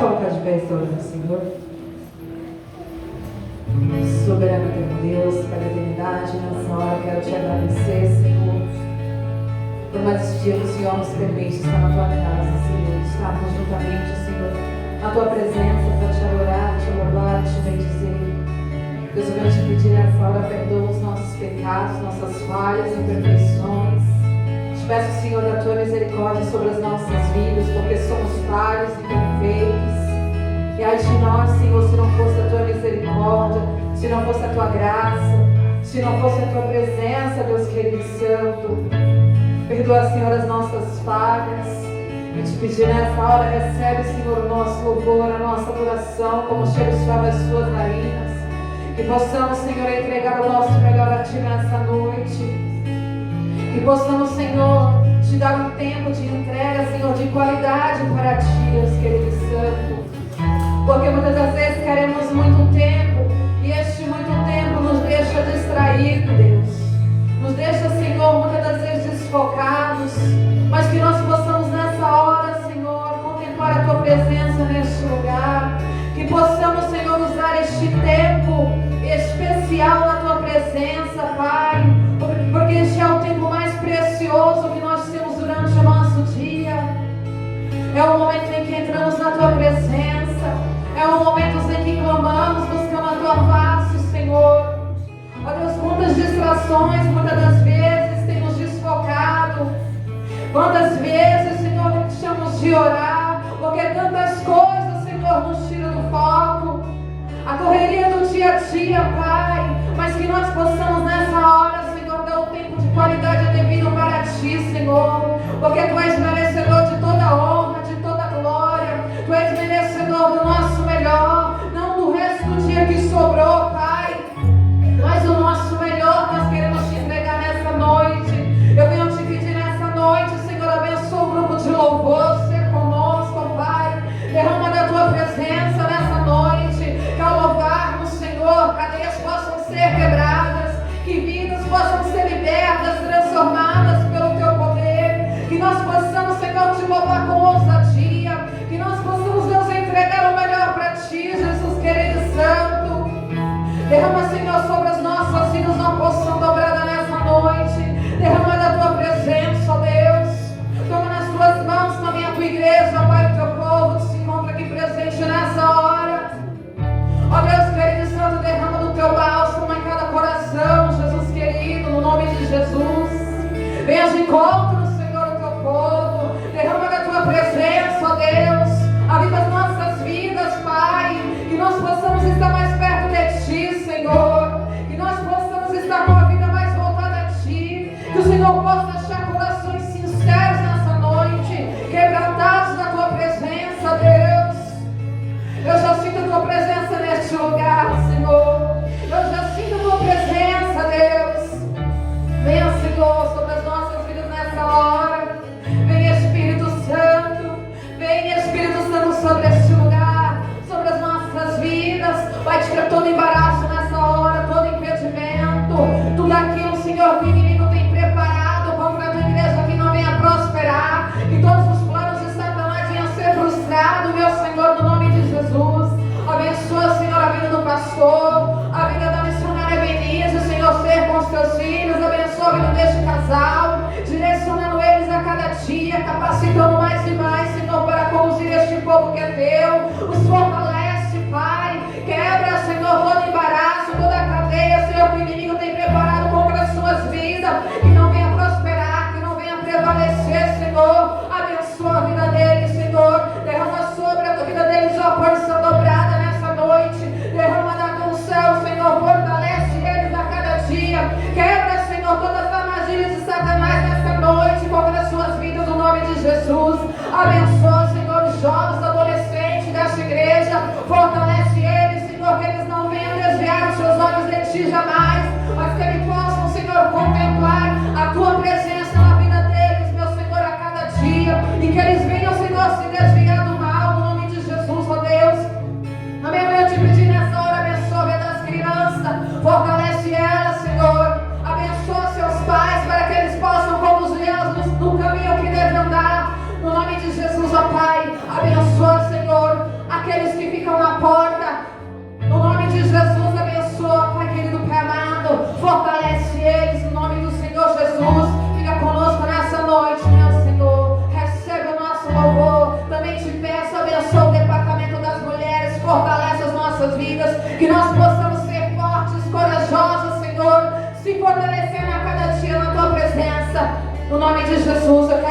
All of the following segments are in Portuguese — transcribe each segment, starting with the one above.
colocar de pé esta hora do Senhor. Soberano Deus, para a eternidade, nessa hora quero te agradecer, Senhor, por mais este dia que o Senhor nos permite estar na tua casa, Senhor, estarmos juntamente, Senhor, na tua presença, para te adorar, te louvar, te bendizer. Deus, eu quero te pedir nessa hora, perdoa os nossos pecados, nossas falhas, imperfeições. Te peço, Senhor, a tua misericórdia sobre as nossas vidas, porque somos falhos e imperfeitos. E ai de nós, Senhor, se não fosse a tua misericórdia, se não fosse a tua graça, se não fosse a tua presença, Deus querido e santo. Perdoa, Senhor, as nossas falhas. E te pedir nessa hora, recebe, Senhor, o nosso louvor, a nossa adoração, como cheiro suave as suas narinas. Que possamos, Senhor, entregar o nosso melhor a ti nessa noite. Que possamos, Senhor, te dar um tempo de entrega, Senhor, de qualidade para ti, Deus querido e santo. Porque muitas das vezes queremos muito tempo, e este muito tempo nos deixa distraídos, Deus. Nos deixa, Senhor, muitas das vezes desfocados. Mas que nós possamos nessa hora, Senhor, contemplar a tua presença neste lugar. Que possamos, Senhor, usar este tempo especial na tua presença, Pai. Porque este é o tempo mais precioso que nós temos durante o nosso dia. É o momento em que entramos na tua presença. É o momento em que clamamos, buscando a tua face, Senhor. Ó Deus, quantas distrações, muitas das vezes, tem nos desfocado. Quantas vezes, Senhor, deixamos de orar, porque tantas coisas, Senhor, nos tiram do foco. A correria do dia a dia, Pai. Mas que nós possamos nessa hora, Senhor, dar o tempo de qualidade devido para ti, Senhor. Porque tu és merecedor de toda honra, de toda glória. Tu és merecedor do nosso melhor, não do resto do dia que sobrou, Pai. Mas o nosso melhor nós queremos te entregar nessa noite. Eu venho te pedir nessa noite, Senhor, abençoa o grupo de louvor, ser conosco, Pai. Derrama da tua presença nessa noite. Que ao louvarmos, Senhor, cadeias possam ser quebradas, que vidas possam ser libertas, transformadas pelo teu poder. Que nós possamos, Senhor, te louvar com ousadia. Que nós possamos, Deus, entregar o melhor para ti, Jesus querido e santo. Derrama, Senhor, sobre as nossas vidas uma porção dobrada nessa noite. Derrama da tua presença, ó Deus. Toma nas tuas mãos também a tua igreja, Pai, o teu povo que se encontra aqui presente nessa hora. Ó Deus querido e santo, derrama do teu bálsamo em cada coração, Jesus querido, no nome de Jesus. Venha de encontro, Senhor, o teu povo. Derrama da tua presença, ó Deus. Aviva as nossas vidas, Pai. Que nós possamos estar mais perto de ti, Senhor. Que nós possamos estar com a vida mais voltada a ti. Que o Senhor possa achar corações sinceros nessa noite, quebrantados na tua presença, Deus. Eu já sinto a tua presença neste lugar, Senhor. Eu já sinto a tua presença, Deus. Venha, Senhor, sobre as nossas vidas nessa hora. Venha, Espírito Santo. Venha, Espírito Santo, sobre este lugar, sobre as nossas vidas. Vai tirar todo embaraço nessa hora, todo impedimento, tudo aquilo, Senhor, que o inimigo tem preparado contra a tua igreja que não venha prosperar. Que todos os planos de Satanás venham ser frustrados, meu Senhor, no nome de Jesus. Abençoa, Senhor, a vida do pastor, a vida da missionária Benise, Senhor, ser com os teus filhos. Abençoa a vida deste casal, direcionando eles a cada dia, capacitando mais e mais, Senhor, para conduzir este povo que é teu. Os fortalece, Pai. Quebra, Senhor, todo embaraço, toda a cadeia, Senhor, que o inimigo tem preparado contra as suas vidas. Que não venha prosperar, que não venha prevalecer, Senhor. Abençoa a vida deles, Senhor. Derrama sobre a vida deles uma porção dobrada nessa noite. Derrama da teu céu, Senhor. Fortalece eles a cada dia. Quebra, Senhor, todas as armadilhas de Satanás nessa noite contra as suas vidas, no nome de Jesus. Abençoa, Senhor, os jovens, adolescentes desta igreja. Fortalece eles, Senhor, que eles não venham desviar os seus olhos de ti jamais, mas que eles possam, Senhor, contemplar a tua presença na vida deles, meu Senhor, a cada dia. E que eles venham, Senhor, se desviar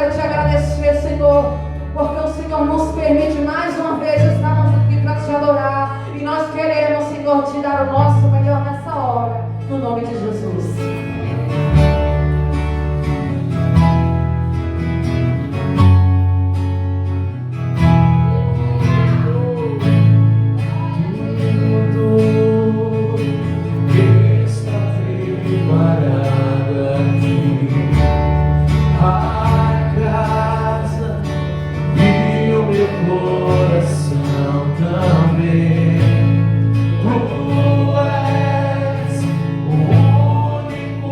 quero te agradecer, Senhor, porque o Senhor nos permite mais uma vez estarmos aqui para te adorar. E nós queremos, Senhor, te dar o nosso melhor nessa hora, no nome de Jesus. Coração também, tu és o único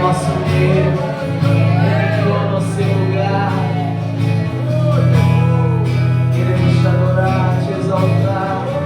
nosso meio, entrou no seu lugar. Queremos te adorar, te exaltar.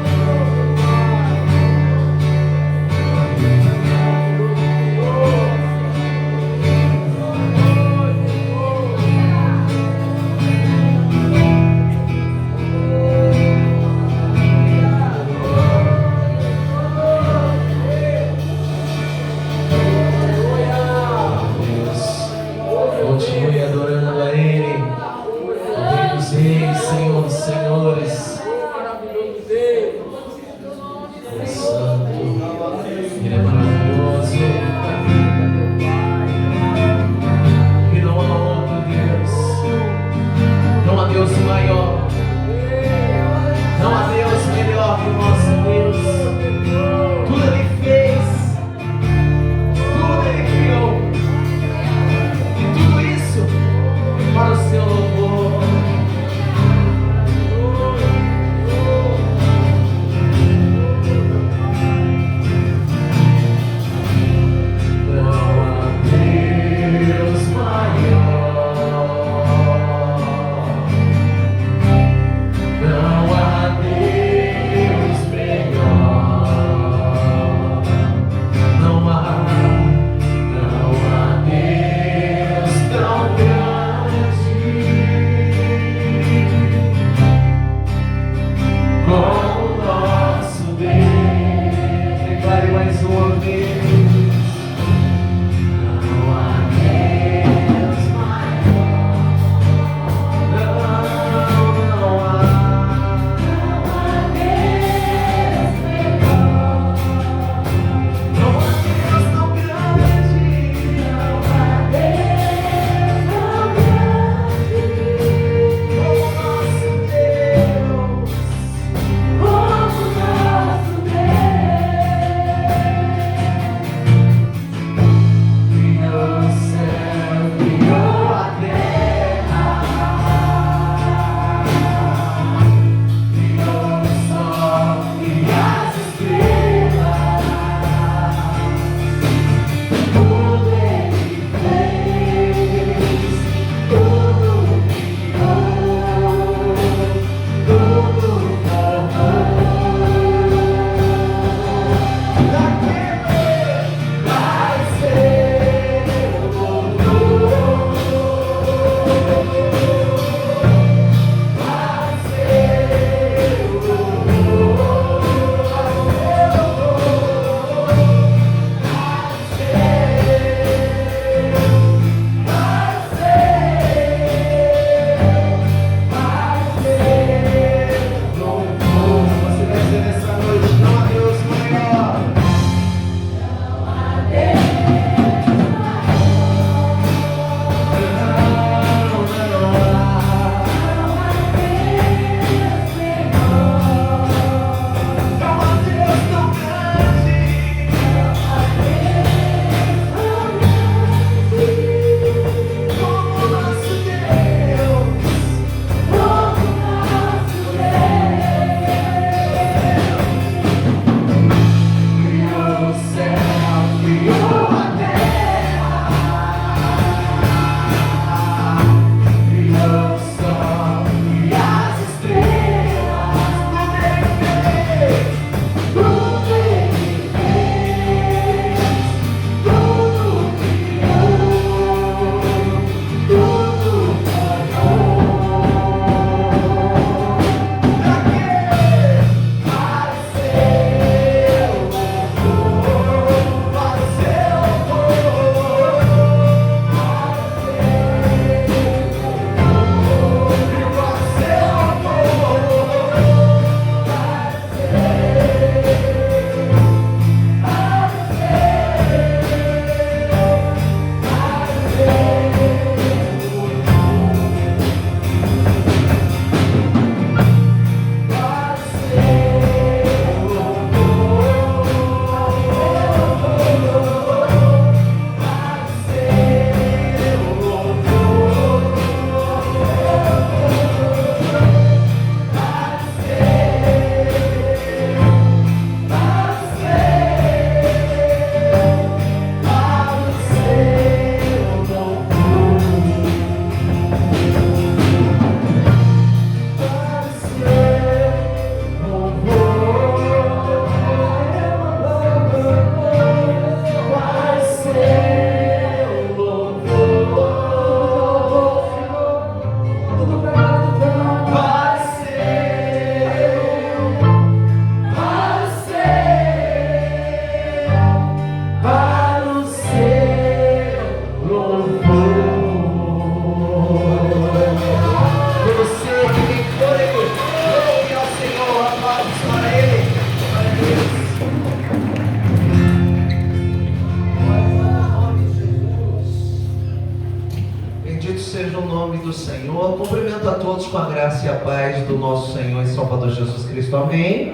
do Senhor. Cumprimento a todos com a graça e a paz do nosso Senhor e Salvador Jesus Cristo. Amém?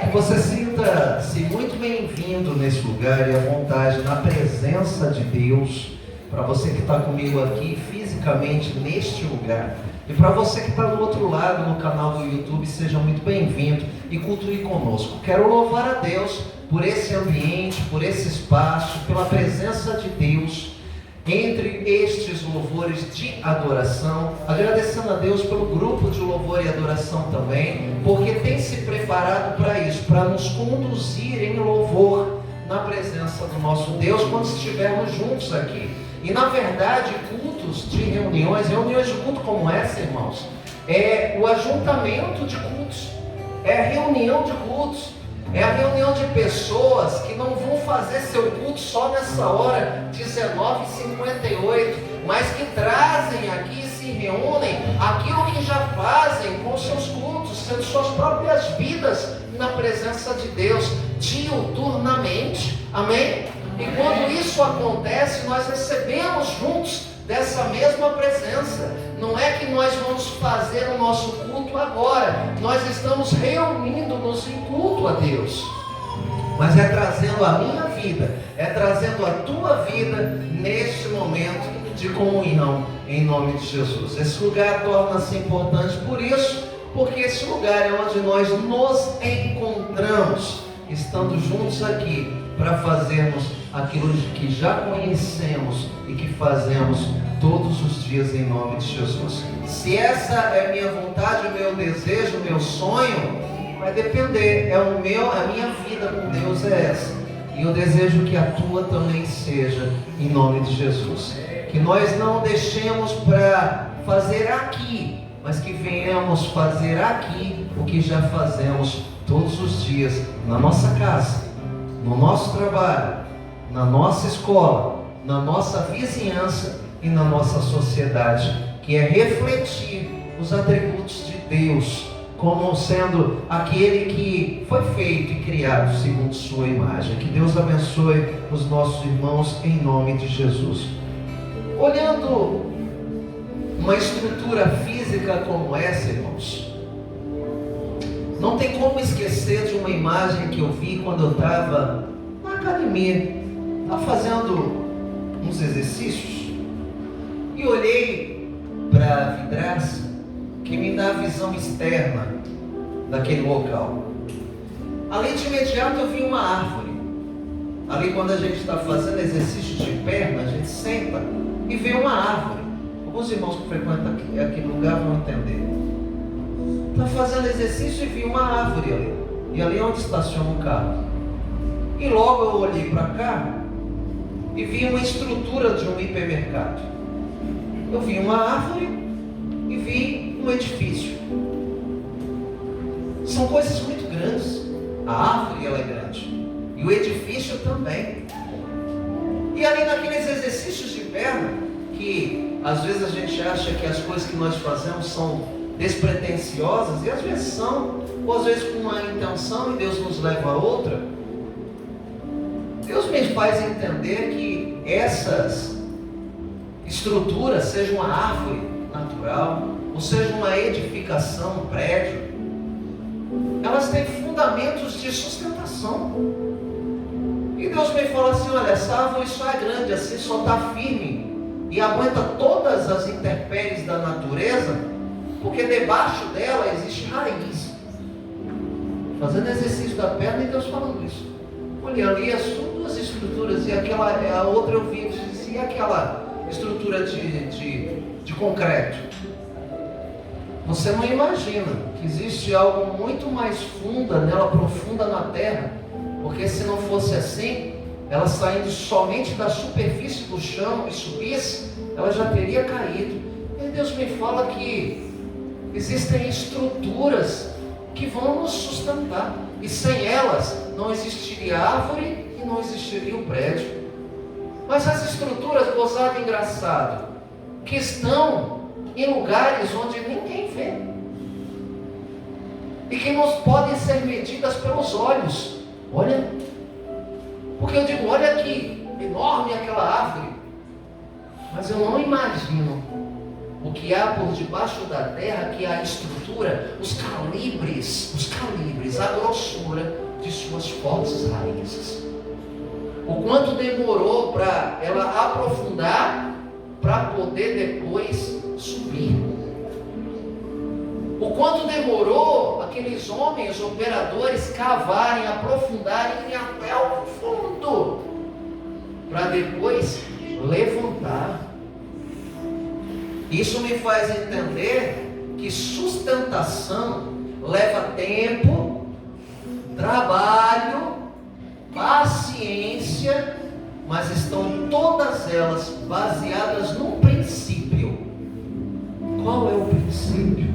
Que você sinta-se muito bem-vindo nesse lugar e à vontade, na presença de Deus. Para você que está comigo aqui fisicamente neste lugar. E para você que está do outro lado no canal do YouTube, seja muito bem-vindo e cultue conosco. Quero louvar a Deus por esse ambiente, por esse espaço, pela presença de Deus entre estes louvores de adoração, agradecendo a Deus pelo grupo de louvor e adoração também, porque tem se preparado para isso, para nos conduzir em louvor na presença do nosso Deus quando estivermos juntos aqui. E na verdade, cultos de reuniões de culto como essa, irmãos, é o ajuntamento de cultos, é a reunião de cultos, é a reunião de pessoas que não vão fazer seu culto só nessa hora, 19h58, mas que trazem aqui e se reúnem aquilo que já fazem com seus cultos, sendo suas próprias vidas na presença de Deus, diuturnamente, amém? E quando isso acontece, nós recebemos juntos dessa mesma presença. Não é que nós vamos fazer o nosso culto agora, nós estamos reunindo-nos em culto a Deus, mas é trazendo a minha vida, é trazendo a tua vida neste momento de comunhão em nome de Jesus. Esse lugar torna-se importante por isso, porque esse lugar é onde nós nos encontramos, estando juntos aqui para fazermos aquilo que já conhecemos e que fazemos todos os dias em nome de Jesus. Se essa é a minha vontade, o meu desejo, o meu sonho, vai depender, a minha vida com Deus é essa. E eu desejo que a tua também seja, em nome de Jesus. Que nós não deixemos para fazer aqui, mas que venhamos fazer aqui o que já fazemos todos os dias, na nossa casa, no nosso trabalho, na nossa escola, na nossa vizinhança e na nossa sociedade, que é refletir os atributos de Deus como sendo aquele que foi feito e criado segundo sua imagem. Que Deus abençoe os nossos irmãos em nome de Jesus. Olhando uma estrutura física como essa, irmãos, não tem como esquecer de uma imagem que eu vi quando eu estava na academia. Estava fazendo uns exercícios e olhei para a vidraça que me dá a visão externa daquele local. Ali de imediato eu vi uma árvore. Ali quando a gente está fazendo exercício de perna, a gente senta e vê uma árvore. Alguns irmãos que frequentam aquele lugar vão entender. Está fazendo exercício e vi uma árvore ali. E ali é onde estaciona um carro. E logo eu olhei para cá e vi uma estrutura de um hipermercado. Eu vi uma árvore e vi um edifício. São coisas muito grandes. A árvore ela é grande e o edifício também. E ali naqueles exercícios de perna, que às vezes a gente acha que as coisas que nós fazemos são despretensiosas, e às vezes são, ou às vezes com uma intenção e Deus nos leva a outra. Deus me faz entender que essas estruturas, seja uma árvore natural, ou seja uma edificação, um prédio, elas têm fundamentos de sustentação. E Deus me fala assim: olha, essa árvore só é grande assim, só está firme e aguenta todas as intempéries da natureza, porque debaixo dela existe raiz. Fazendo exercício da perna e Deus falando isso. Olha, ali as duas estruturas, e a outra eu vi, e aquela estrutura de concreto. Você não imagina que existe algo muito mais funda nela, profunda na terra, porque se não fosse assim, ela saindo somente da superfície do chão e subisse, ela já teria caído. E Deus me fala que existem estruturas que vão nos sustentar, e sem elas não existiria árvore e não existiria o prédio. Mas as estruturas, gozado engraçado, que estão em lugares onde ninguém vê e que não podem ser medidas pelos olhos. Olha, porque eu digo, olha que enorme aquela árvore, mas eu não imagino o que há por debaixo da terra, que é a estrutura, os calibres, a grossura de suas fortes raízes. O quanto demorou para ela aprofundar, para poder depois subir. O quanto demorou aqueles homens operadores cavarem, aprofundarem até o fundo, para depois levantar. Isso me faz entender que sustentação leva tempo, trabalho, paciência, mas estão todas elas baseadas num princípio. Qual é o princípio?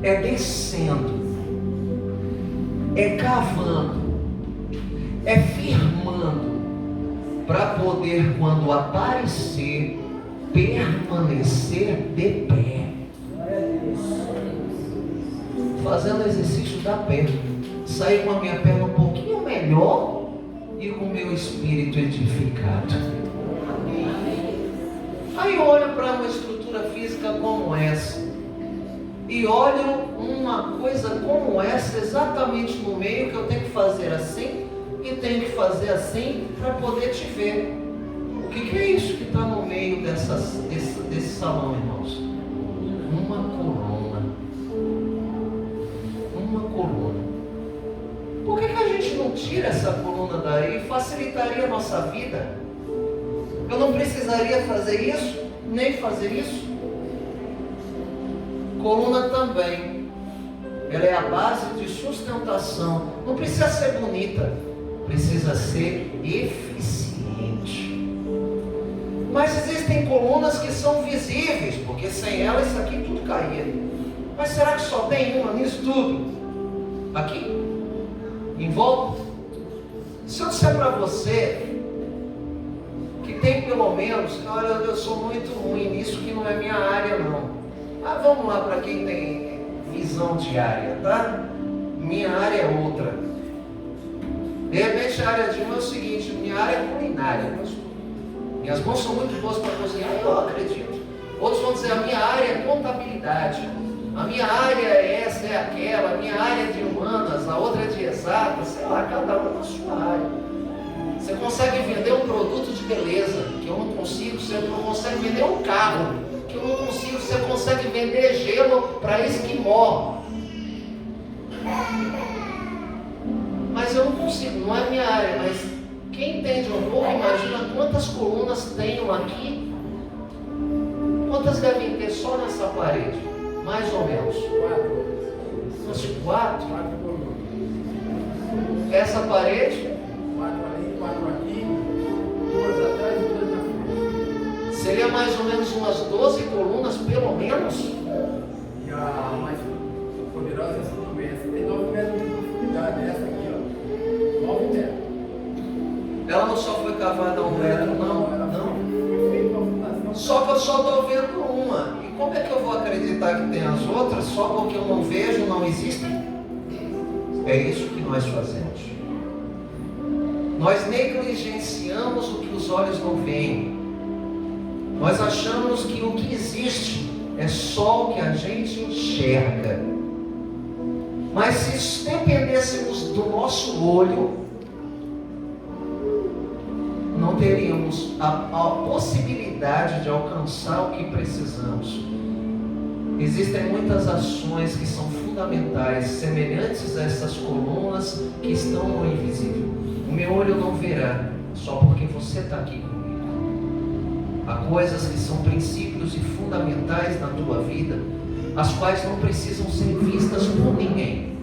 É descendo, é cavando, é firmando, para poder, quando aparecer, permanecer de pé. Fazendo exercício da perna, sair com a minha perna um pouquinho melhor e com o meu espírito edificado. Aí eu olho para uma estrutura física como essa e olho uma coisa como essa exatamente no meio, que eu tenho que fazer assim e tenho que fazer assim para poder te ver. O que é isso que está no meio desse salão, irmãos? Uma coluna. Uma coluna. Por que a gente não tira essa coluna daí? Facilitaria a nossa vida. Eu não precisaria fazer isso, nem fazer isso. Coluna também. Ela é a base de sustentação. Não precisa ser bonita, precisa ser eficiente. Mas existem colunas que são visíveis, porque sem ela isso aqui tudo caía. Mas será que só tem uma nisso tudo? Aqui? Em volta? Se eu disser para você que tem pelo menos, olha, eu sou muito ruim nisso, que não é minha área não. Mas vamos lá para quem tem visão de área, tá? Minha área é outra. De repente a área de uma é o seguinte, minha área é culinária. Minhas mãos são muito boas para cozinhar, eu acredito. Outros vão dizer, a minha área é contabilidade. A minha área é essa, é aquela. A minha área é de humanas, a outra é de exatas. Sei lá, cada um na sua área. Você consegue vender um produto de beleza, que eu não consigo. Você não consegue vender um carro, que eu não consigo. Você consegue vender gelo para esquimó. Mas eu não consigo, não é minha área. Mas quem entende um pouco, imagina quantas colunas tenho aqui. Quantas devem ter só nessa parede? Mais ou menos. 4. Essa parede? 4 ali, 4 aqui, 2 atrás e 2 na frente. Seria mais ou menos umas 12 colunas, pelo menos? E a mais poderosa é essa também. Essa tem 9 metros de profundidade. Essa aqui, ó. 9 metros. Ela não só foi cavada a 1 metro, não. Não. Só que eu só estou vendo uma. E como é que eu vou acreditar que tem as outras só porque eu não vejo, não existem? É isso que nós fazemos. Nós negligenciamos o que os olhos não veem. Nós achamos que o que existe é só o que a gente enxerga. Mas se dependêssemos do nosso olho, não teríamos a possibilidade de alcançar o que precisamos. Existem muitas ações que são fundamentais, semelhantes a essas colunas que estão no invisível. O meu olho não verá, só porque você está aqui comigo. Há coisas que são princípios e fundamentais na tua vida, as quais não precisam ser vistas por ninguém.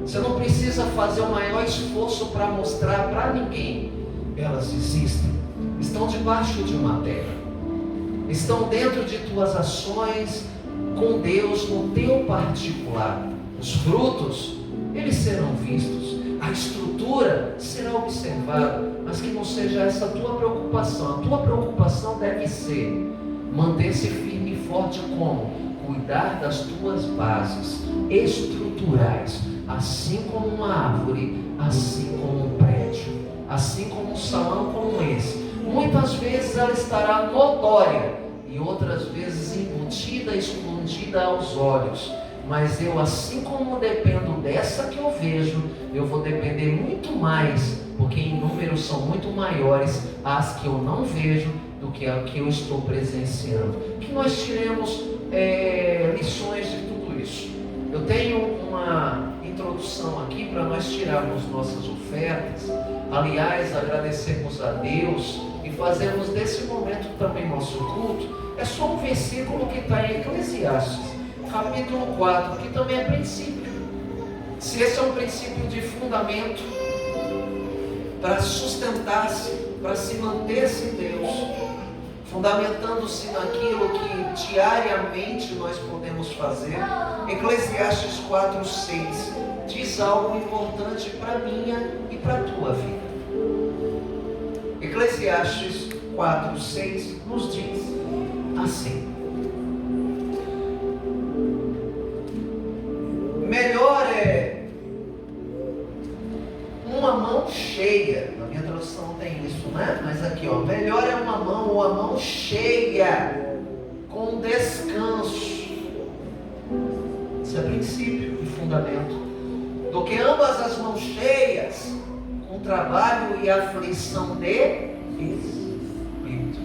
Você não precisa fazer o maior esforço para mostrar para ninguém. Elas existem, estão debaixo de uma terra, estão dentro de tuas ações com Deus no teu particular. Os frutos, eles serão vistos, a estrutura será observada, mas que não seja essa a tua preocupação. A tua preocupação deve ser manter-se firme e forte como? Cuidar das tuas bases estruturais, assim como uma árvore, assim como um prédio, assim como um salão como esse. Muitas vezes ela estará notória e outras vezes embutida, escondida aos olhos. Mas eu, assim como dependo dessa que eu vejo, eu vou depender muito mais, porque em números são muito maiores as que eu não vejo do que a que eu estou presenciando. Que nós tiremos lições de tudo isso. Eu tenho uma introdução aqui para nós tirarmos nossas ofertas. Aliás, agradecermos a Deus e fazermos desse momento também nosso culto. É só um versículo que está em Eclesiastes, capítulo 4, que também é princípio. Se esse é um princípio de fundamento para sustentar-se, para se manter-se em Deus, fundamentando-se naquilo que diariamente nós podemos fazer, Eclesiastes 4:6 diz algo importante para a minha e para a tua vida. Eclesiastes 4:6 nos diz assim: melhor é uma mão cheia, na minha tradução tem isso, né? Mas aqui, ó, melhor é uma mão ou a mão cheia com descanso. Isso é princípio e fundamento. Do que ambas as mãos cheias com trabalho e aflição de espírito.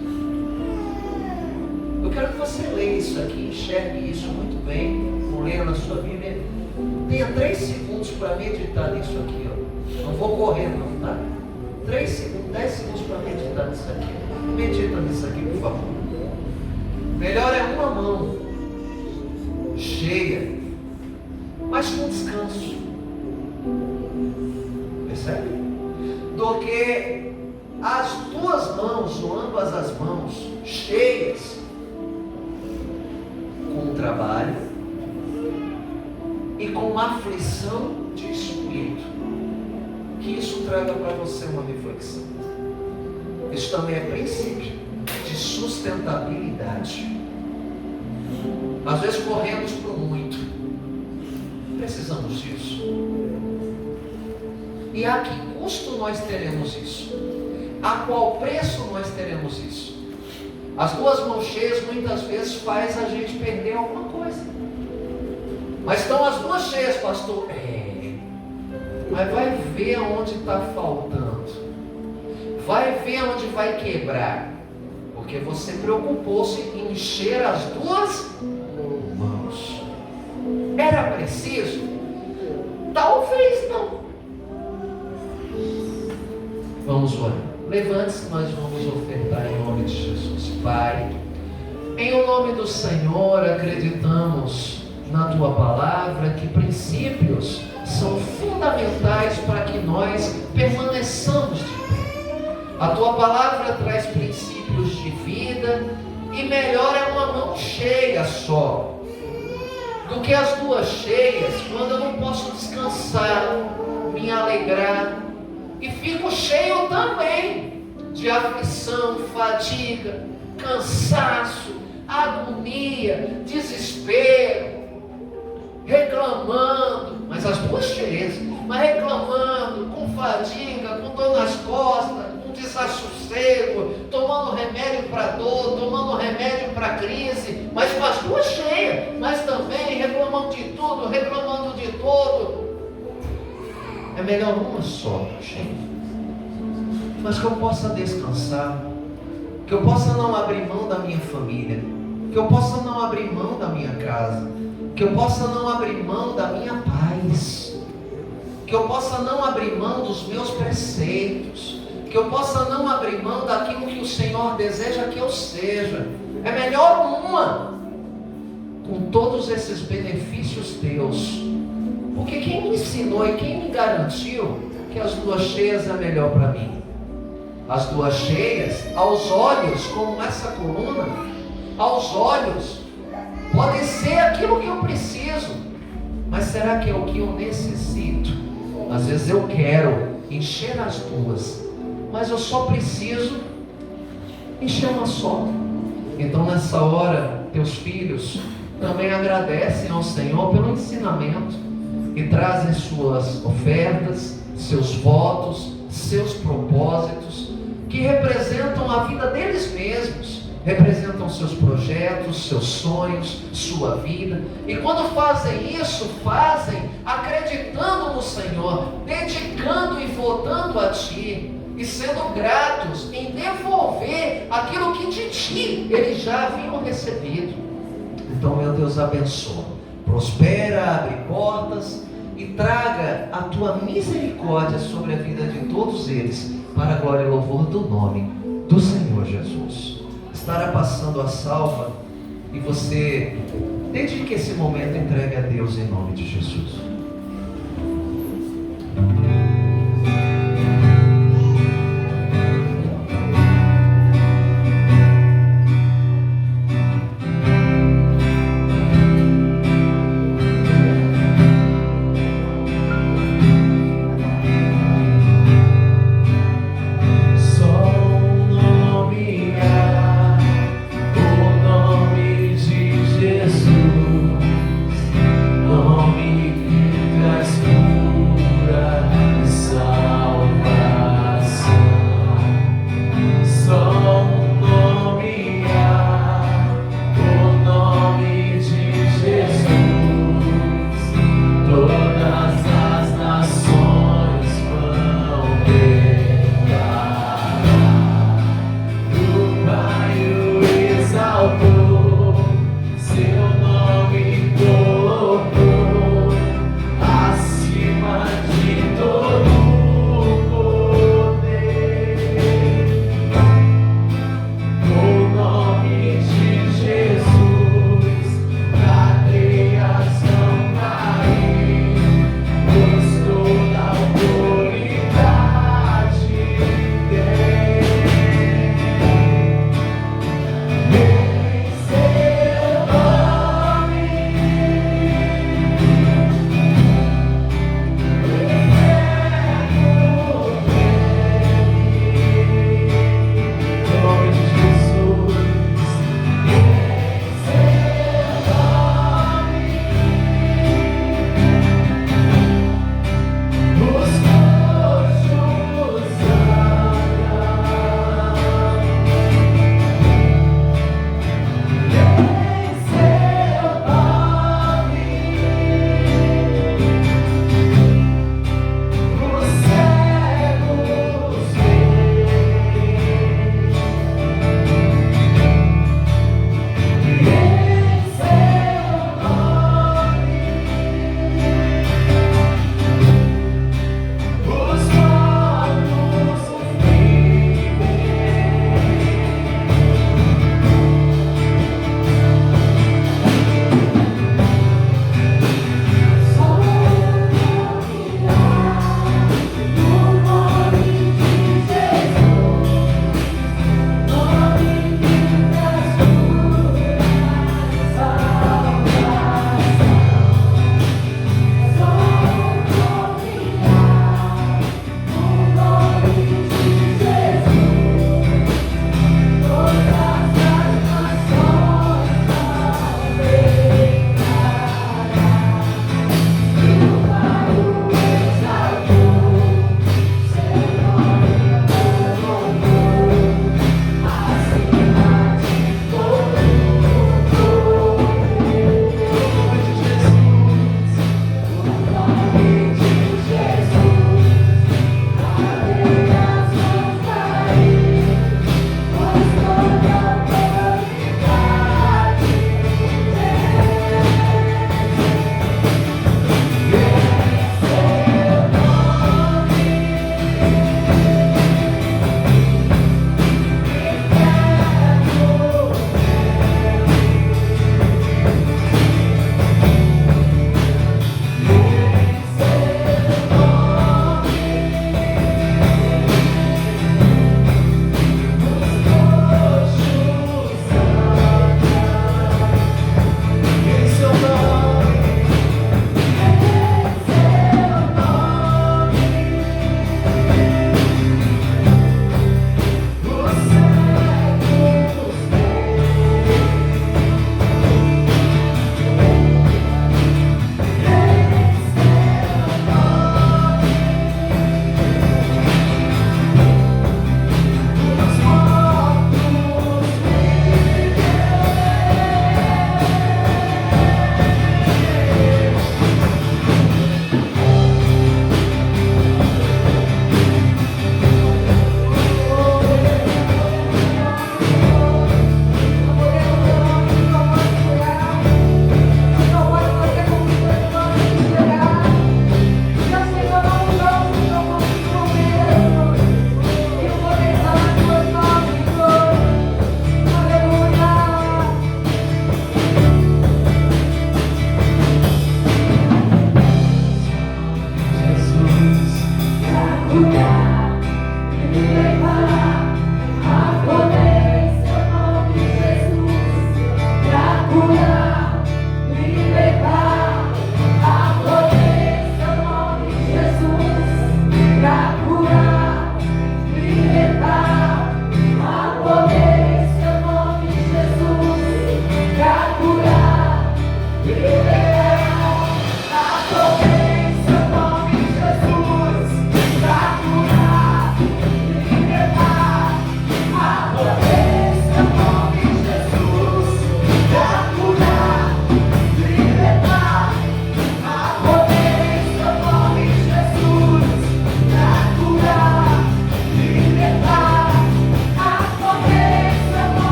Eu quero que você leia isso aqui, enxergue isso muito bem, vou ler na sua Bíblia. Tenha 3 segundos para meditar nisso aqui, ó. Não vou correr não, tá? 3 segundos, 10 segundos para meditar nisso aqui. Medita nisso aqui, por favor. Melhor é uma mão cheia, mas com descanso. Percebe? Do que as 2 mãos, ou ambas as mãos, cheias com trabalho e com aflição de espírito. Que isso traga para você uma reflexão. Isso também é princípio de sustentabilidade. Às vezes corremos por muito, precisamos disso. E a que custo nós teremos isso? A qual preço nós teremos isso? As 2 mãos cheias muitas vezes faz a gente perder alguma coisa. Mas estão as 2 cheias, pastor. Mas vai ver onde está faltando. Vai ver onde vai quebrar. Porque você preocupou-se em encher as 2 mãos. Era preciso? Talvez não. Vamos orar. Levante-se, nós vamos ofertar em nome de Jesus. Pai, em o nome do Senhor, acreditamos na Tua palavra que princípios são fundamentais para que nós permaneçamos de pé. A Tua palavra traz princípios de vida, e melhor é uma mão cheia só do que as 2 cheias, quando eu não posso descansar, me alegrar, e fico cheio também de aflição, fadiga, cansaço, agonia, desespero, reclamando, mas as 2 cheias, mas reclamando, com fadiga, com dor nas costas, com desassossego, tomando remédio para dor, tomando remédio para crise, mas com as 2 cheias, mas também reclamando de tudo, reclamando de todo. É melhor uma só, cheia, mas que eu possa descansar, que eu possa não abrir mão da minha família, que eu possa não abrir mão da minha casa, que eu possa não abrir mão da minha paz, que eu possa não abrir mão dos meus preceitos, que eu possa não abrir mão daquilo que o Senhor deseja que eu seja. É melhor uma, com todos esses benefícios teus, porque quem me ensinou e quem me garantiu que as 2 cheias é melhor para mim? As 2 cheias, aos olhos, como essa coluna, aos olhos, pode ser aquilo que eu preciso, mas será que é o que eu necessito? Às vezes eu quero encher as 2, mas eu só preciso encher uma só. Então nessa hora, teus filhos também agradecem ao Senhor pelo ensinamento e trazem suas ofertas, seus votos, seus propósitos, que representam a vida deles mesmos, representam seus projetos, seus sonhos, sua vida. E quando fazem isso, fazem acreditando no Senhor, dedicando e voltando a Ti, e sendo gratos em devolver aquilo que de Ti eles já haviam recebido. Então, meu Deus, abençoa, prospera, abre portas e traga a Tua misericórdia sobre a vida de todos eles, para a glória e louvor do nome do Senhor Jesus. Estará passando a salva e você dedique esse momento e entregue a Deus em nome de Jesus. Nome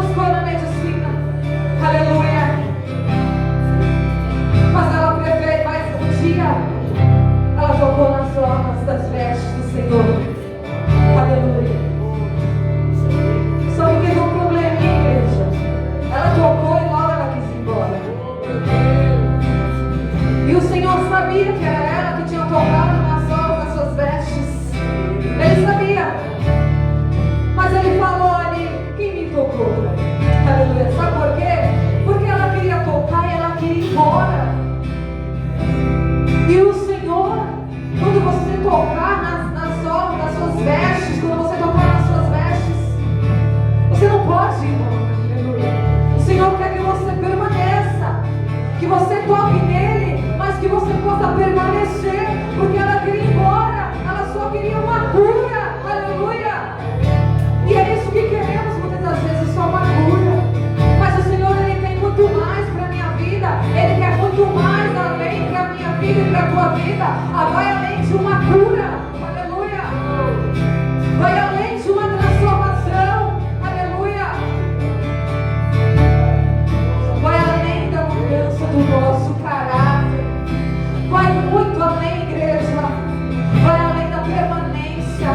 buscou na medicina. Aleluia. Mas ela prevê mais um dia. Ela tocou nas orlas das vestes do Senhor. Aleluia. Só que teve um probleminha, igreja. Ela tocou e logo ela quis ir embora. E o Senhor sabia que era ela que tinha tocado nas orlas das suas vestes. Ele sabia. Mas ele falou ali, quem me tocou? Aleluia. Sabe por quê? Porque ela queria tocar e ela queria ir embora. E o Senhor, quando você tocar nas orlas das suas vestes, quando você tocar nas suas vestes, você não pode ir embora. Aleluia. O Senhor quer que você permaneça, que você toque nele, mas que você possa permanecer, porque ela queria ir embora, ela só queria uma cura. Aleluia. E é isso que queremos muitas das vezes, só uma cura. Mas o Senhor, Ele tem muito mais para a minha vida. Ele quer muito mais além para a minha vida e para a tua vida. Vai além de uma cura. Aleluia. Vai além de uma transformação. Aleluia. Vai além da mudança do nosso caráter. Vai muito além, igreja. Vai além da permanência.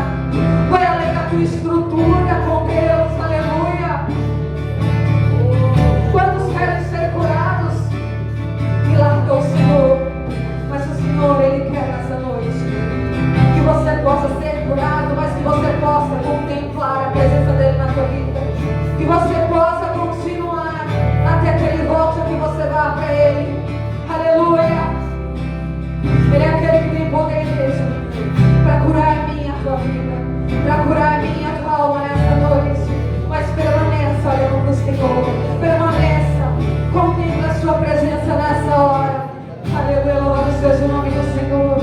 Vai além da tua estrutura com Deus. Aleluia. Quantos querem ser curados? E larga o Senhor. Mas o Senhor, Ele quer nessa noite que você possa ser curado, mas que você possa contemplar a presença dEle na tua vida. Que você possa continuar até que Ele volte, que você vá para Ele. Aleluia. Ele é aquele que tem poder mesmo para curar a minha, a tua vida, para curar a minha, a tua alma nessa noite. Mas permaneça olhando para o Senhor. Permaneça. Contemple a sua presença nessa hora. Aleluia. Louvado seja o nome do Senhor.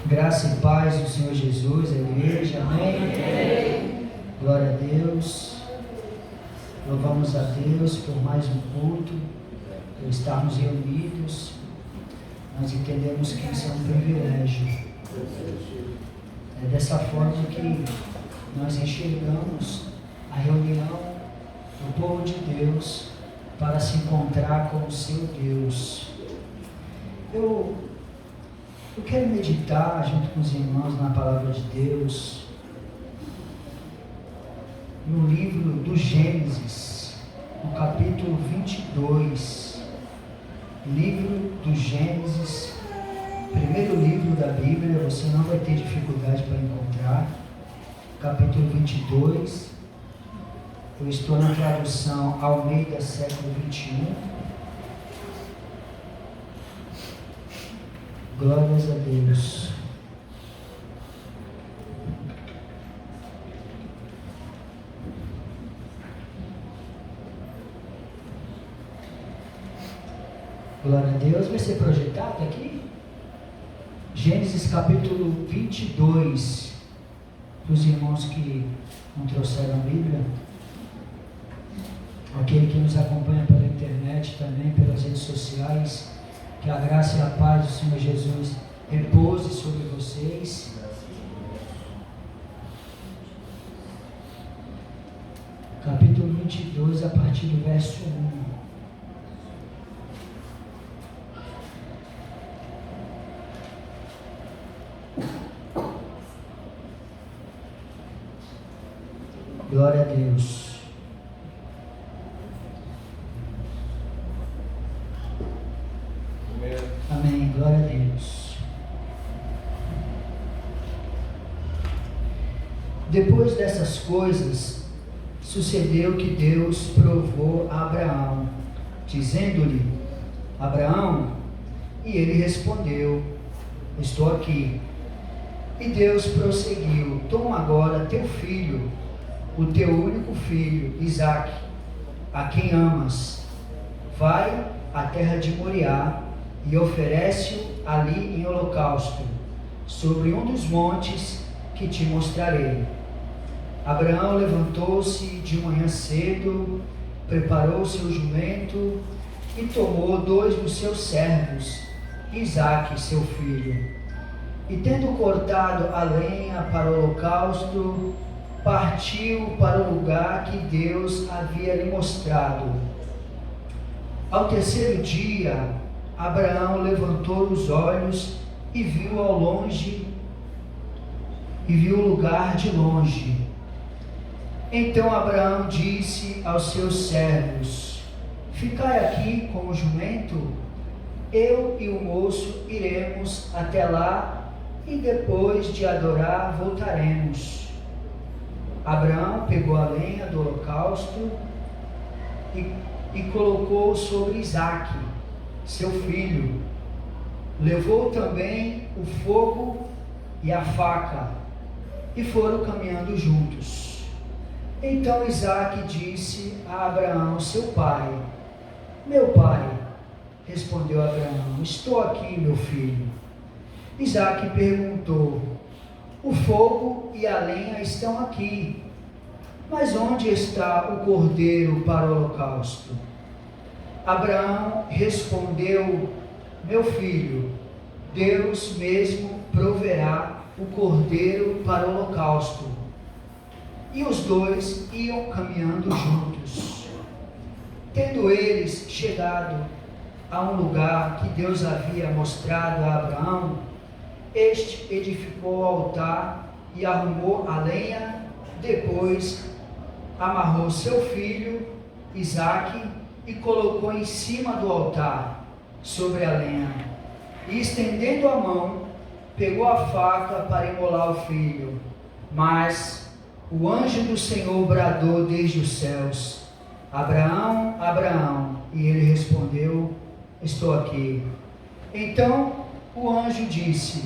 Graça e paz do Senhor Jesus, a igreja, amém? Glória a Deus. Louvamos a Deus por mais um culto, por estarmos reunidos. Nós entendemos que isso é um privilégio. É dessa forma que nós enxergamos a reunião do povo de Deus para se encontrar com o seu Deus. Eu quero meditar junto com os irmãos na palavra de Deus, no livro do Gênesis, no capítulo 22. Livro do Gênesis, primeiro livro da Bíblia, você não vai ter dificuldade para encontrar. Capítulo 22. Eu estou na tradução Almeida, século 21. Glórias a Deus. Glória a Deus. Vai ser projetado aqui? Gênesis capítulo 22. Para os irmãos que não trouxeram a Bíblia, aquele que nos acompanha pela internet também, pelas redes sociais, que a graça e a paz do Senhor Jesus repouse sobre vocês. Capítulo 22, a partir do verso 1. Glória a Deus. Amém, glória a Deus. Depois dessas coisas, sucedeu que Deus provou a Abraão, dizendo-lhe: Abraão, e ele respondeu: estou aqui. E Deus prosseguiu: toma agora teu filho, o teu único filho, Isaque, a quem amas, vai à terra de Moriá e oferece-o ali em holocausto, sobre um dos montes que te mostrarei. Abraão levantou-se de manhã cedo, preparou seu jumento e tomou 2 dos seus servos, Isaque, seu filho. E tendo cortado a lenha para o holocausto, partiu para o lugar que Deus havia lhe mostrado. Ao terceiro dia, Abraão levantou os olhos e viu ao longe, e viu o lugar de longe. Então Abraão disse aos seus servos: ficai aqui com o jumento, eu e o moço iremos até lá, e depois de adorar voltaremos. Abraão pegou a lenha do holocausto e colocou sobre Isaque, seu filho. Levou também o fogo e a faca, e foram caminhando juntos. Então Isaque disse a Abraão, seu pai: meu pai. Respondeu Abraão: estou aqui, meu filho. Isaque perguntou: o fogo e a lenha estão aqui, mas onde está o cordeiro para o holocausto? Abraão respondeu: meu filho, Deus mesmo proverá o cordeiro para o holocausto. E os dois iam caminhando juntos. Tendo eles chegado a um lugar que Deus havia mostrado a Abraão, este edificou o altar e arrumou a lenha. Depois amarrou seu filho Isaque e colocou em cima do altar, sobre a lenha, e estendendo a mão, pegou a faca para imolar o filho. Mas o anjo do Senhor bradou desde os céus: Abraão, Abraão. E ele respondeu: estou aqui. Então o anjo disse: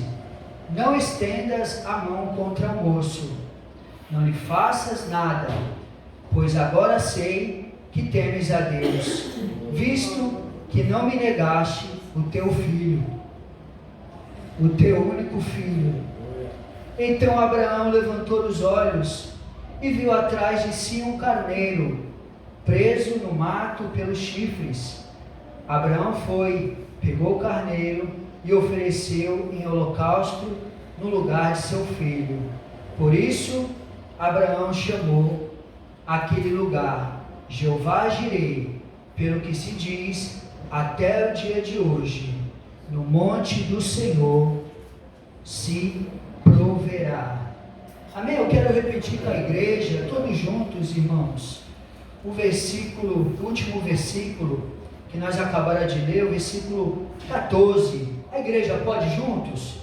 não estendas a mão contra o moço, não lhe faças nada, pois agora sei que temes a Deus, visto que não me negaste o teu filho. o teu único filho. Então Abraão levantou os olhos e viu atrás de si um carneiro, preso no mato pelos chifres. Abraão foi, pegou o carneiro e ofereceu em holocausto no lugar de seu filho. Por isso, Abraão chamou aquele lugar Jeová Jireh, pelo que se diz até o dia de hoje, no monte do Senhor se proverá. Amém? Eu quero repetir com a igreja, todos juntos, irmãos, o último versículo que nós acabamos de ler, o versículo 14. A igreja pode juntos?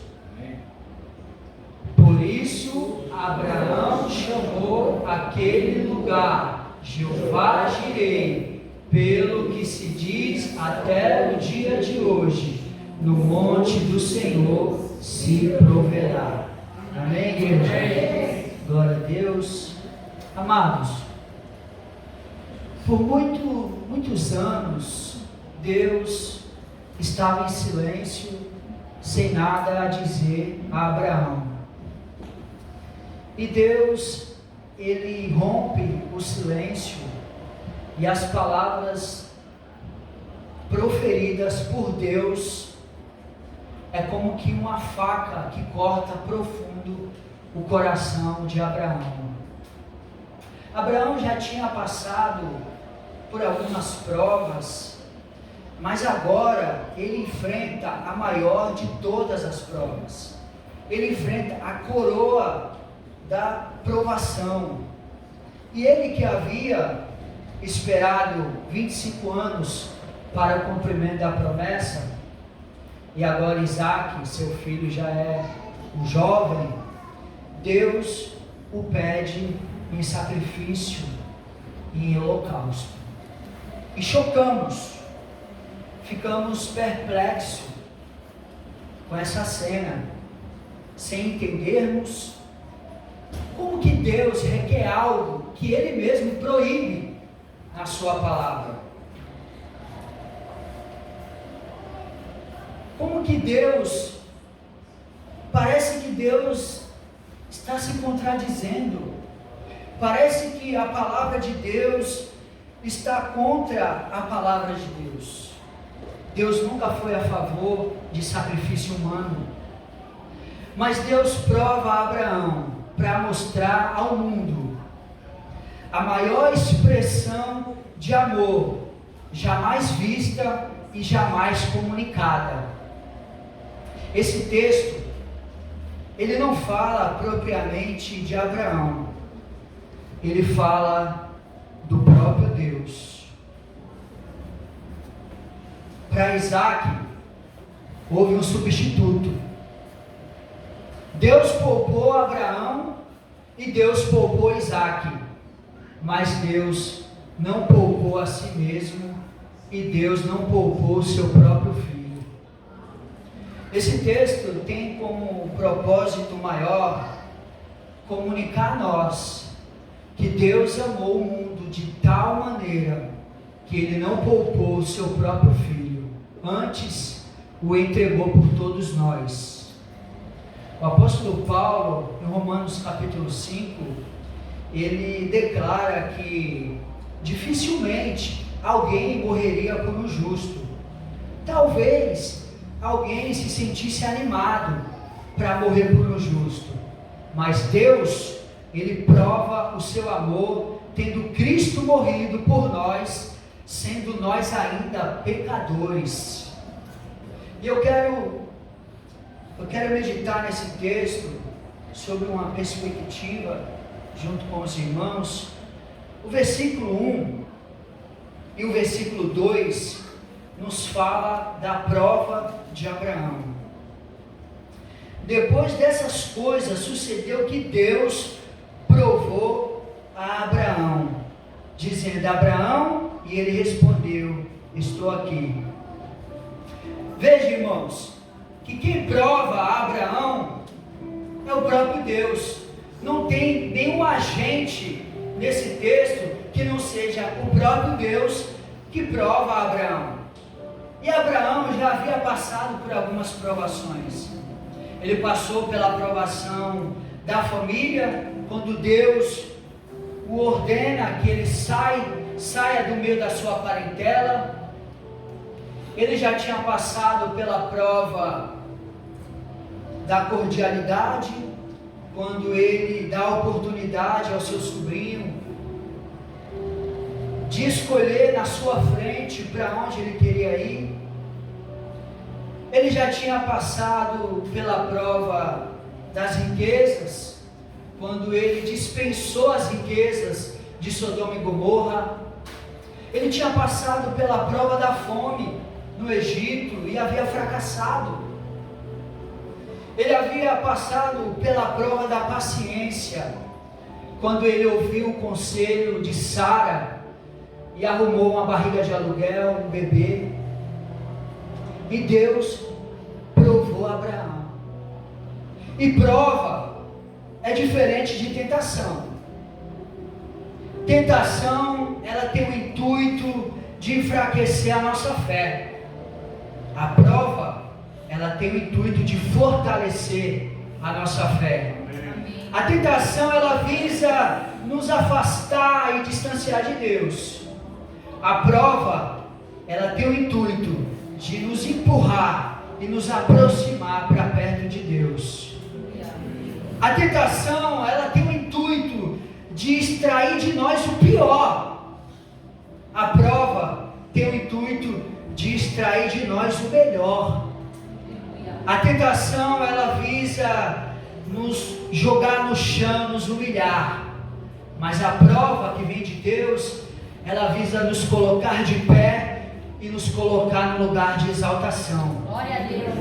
Por isso Abraão chamou aquele lugar Jeová Jireh, pelo que se diz até o dia de hoje, no monte do Senhor se proverá. Amém, igreja? Glória a Deus. Amados, por muitos anos, Deus estava em silêncio, sem nada a dizer a Abraão. E Deus, Ele rompe o silêncio e as palavras proferidas por Deus é como que uma faca que corta profundo o coração de Abraão. Abraão já tinha passado por algumas provas, mas agora ele enfrenta a maior de todas as provas. Ele enfrenta a coroa da provação. E ele que havia esperado 25 anos para o cumprimento da promessa, e agora Isaac, seu filho, já é um jovem, Deus o pede em sacrifício e em holocausto. E ficamos perplexos com essa cena, sem entendermos como que Deus requer algo que Ele mesmo proíbe na sua palavra. Como que parece que Deus está se contradizendo, parece que a palavra de Deus está contra a palavra de Deus. Deus nunca foi a favor de sacrifício humano, mas Deus prova a Abraão para mostrar ao mundo a maior expressão de amor jamais vista e jamais comunicada. Esse texto, ele não fala propriamente de Abraão, ele fala do próprio Deus. Para Isaac, houve um substituto. Deus poupou Abraão e Deus poupou Isaac, mas Deus não poupou a si mesmo e Deus não poupou o seu próprio filho. Esse texto tem como propósito maior comunicar a nós que Deus amou o mundo de tal maneira que Ele não poupou o seu próprio filho, antes o entregou por todos nós. O apóstolo Paulo, em Romanos capítulo 5, ele declara que dificilmente alguém morreria por um justo. Talvez alguém se sentisse animado para morrer por um justo, mas Deus, Ele prova o seu amor tendo Cristo morrido por nós, sendo nós ainda pecadores. E eu quero meditar nesse texto sobre uma perspectiva junto com os irmãos. O versículo 1 e o versículo 2 nos fala da prova de Abraão. Depois dessas coisas sucedeu que Deus provou a Abraão, dizendo: Abraão, e ele respondeu: estou aqui. Veja, irmãos, que quem prova a Abraão é o próprio Deus. Não tem nenhum agente nesse texto que não seja o próprio Deus que prova a Abraão. E Abraão já havia passado por algumas provações. ele passou pela aprovação da família, quando Deus o ordena que ele saia do meio da sua parentela. Ele já tinha passado pela prova da cordialidade, quando ele dá oportunidade ao seu sobrinho de escolher na sua frente para onde ele queria ir. Ele já tinha passado pela prova das riquezas, quando ele dispensou as riquezas de Sodoma e Gomorra. Ele tinha passado pela prova da fome no Egito e havia fracassado. Ele havia passado pela prova da paciência, quando ele ouviu o conselho de Sara e arrumou uma barriga de aluguel, um bebê. E Deus provou Abraão. E prova é diferente de tentação. Tentação, ela tem o intuito de enfraquecer a nossa fé. A prova, ela tem o intuito de fortalecer a nossa fé. A tentação, ela visa nos afastar e distanciar de Deus. A prova, ela tem o intuito de nos empurrar e nos aproximar para perto de Deus. A tentação, ela tem o intuito de extrair de nós o pior. A prova tem o intuito de extrair de nós o melhor. A tentação, ela visa nos jogar no chão, nos humilhar. Mas a prova que vem de Deus, ela visa nos colocar de pé e nos colocar no lugar de exaltação. Glória a Deus.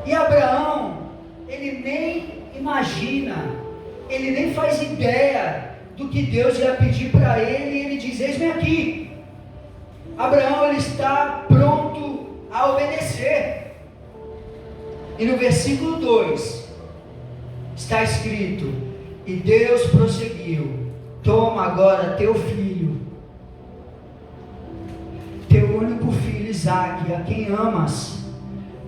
E Abraão, ele nem imagina, ele nem faz ideia do que Deus ia pedir para ele, e ele diz: eis-me aqui. Abraão, ele está pronto a obedecer. E no versículo 2 está escrito: e Deus prosseguiu: toma agora teu filho, teu único filho Isaque, a quem amas,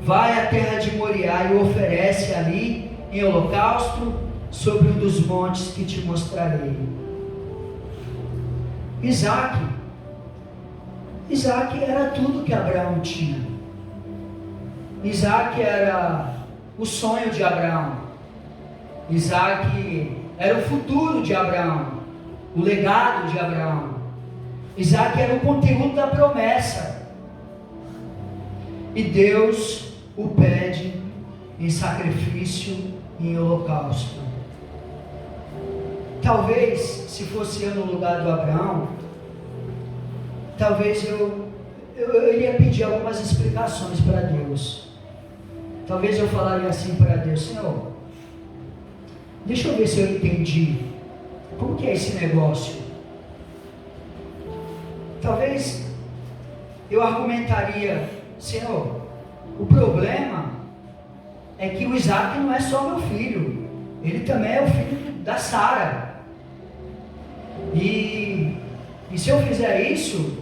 vai à terra de Moriá e o oferece ali em holocausto sobre um dos montes que te mostrarei. Isaque era tudo que Abraão tinha. Isaque era o sonho de Abraão. Isaque era o futuro de Abraão, o legado de Abraão. Isaque era o conteúdo da promessa. E Deus o pede em sacrifício e em holocausto. Talvez, se fosse eu no lugar do Abraão, talvez eu iria pedir algumas explicações para Deus. Talvez eu falaria assim para Deus: Senhor, deixa eu ver se eu entendi. Como que é esse negócio? Talvez eu argumentaria: Senhor, o problema é que o Isaque não é só meu filho, ele também é o filho da Sara. E se eu fizer isso,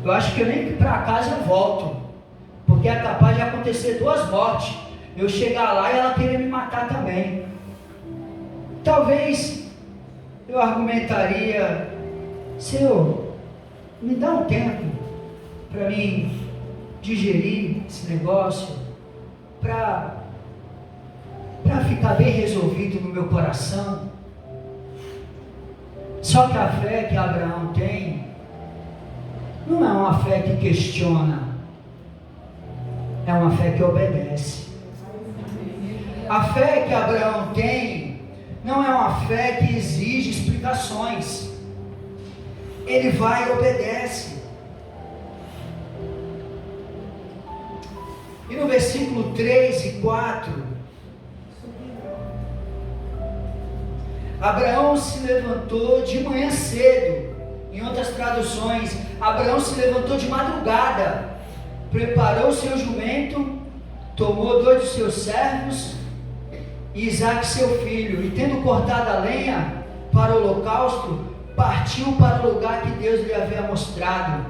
eu acho que eu nem para casa eu volto, porque é capaz de acontecer 2 mortes. Eu chegar lá e ela querer me matar também. Talvez eu argumentaria: Senhor, me dá um tempo para mim digerir esse negócio, para ficar bem resolvido no meu coração. Só que a fé que Abraão tem não é uma fé que questiona, é uma fé que obedece. A fé que Abraão tem não é uma fé que exige explicações. Ele vai e obedece. E no versículo 3 e 4, Abraão se levantou de manhã cedo. Em outras traduções, Abraão se levantou de madrugada, preparou seu jumento, tomou 2 de seus servos e Isaque seu filho, e tendo cortado a lenha para o holocausto, partiu para o lugar que Deus lhe havia mostrado.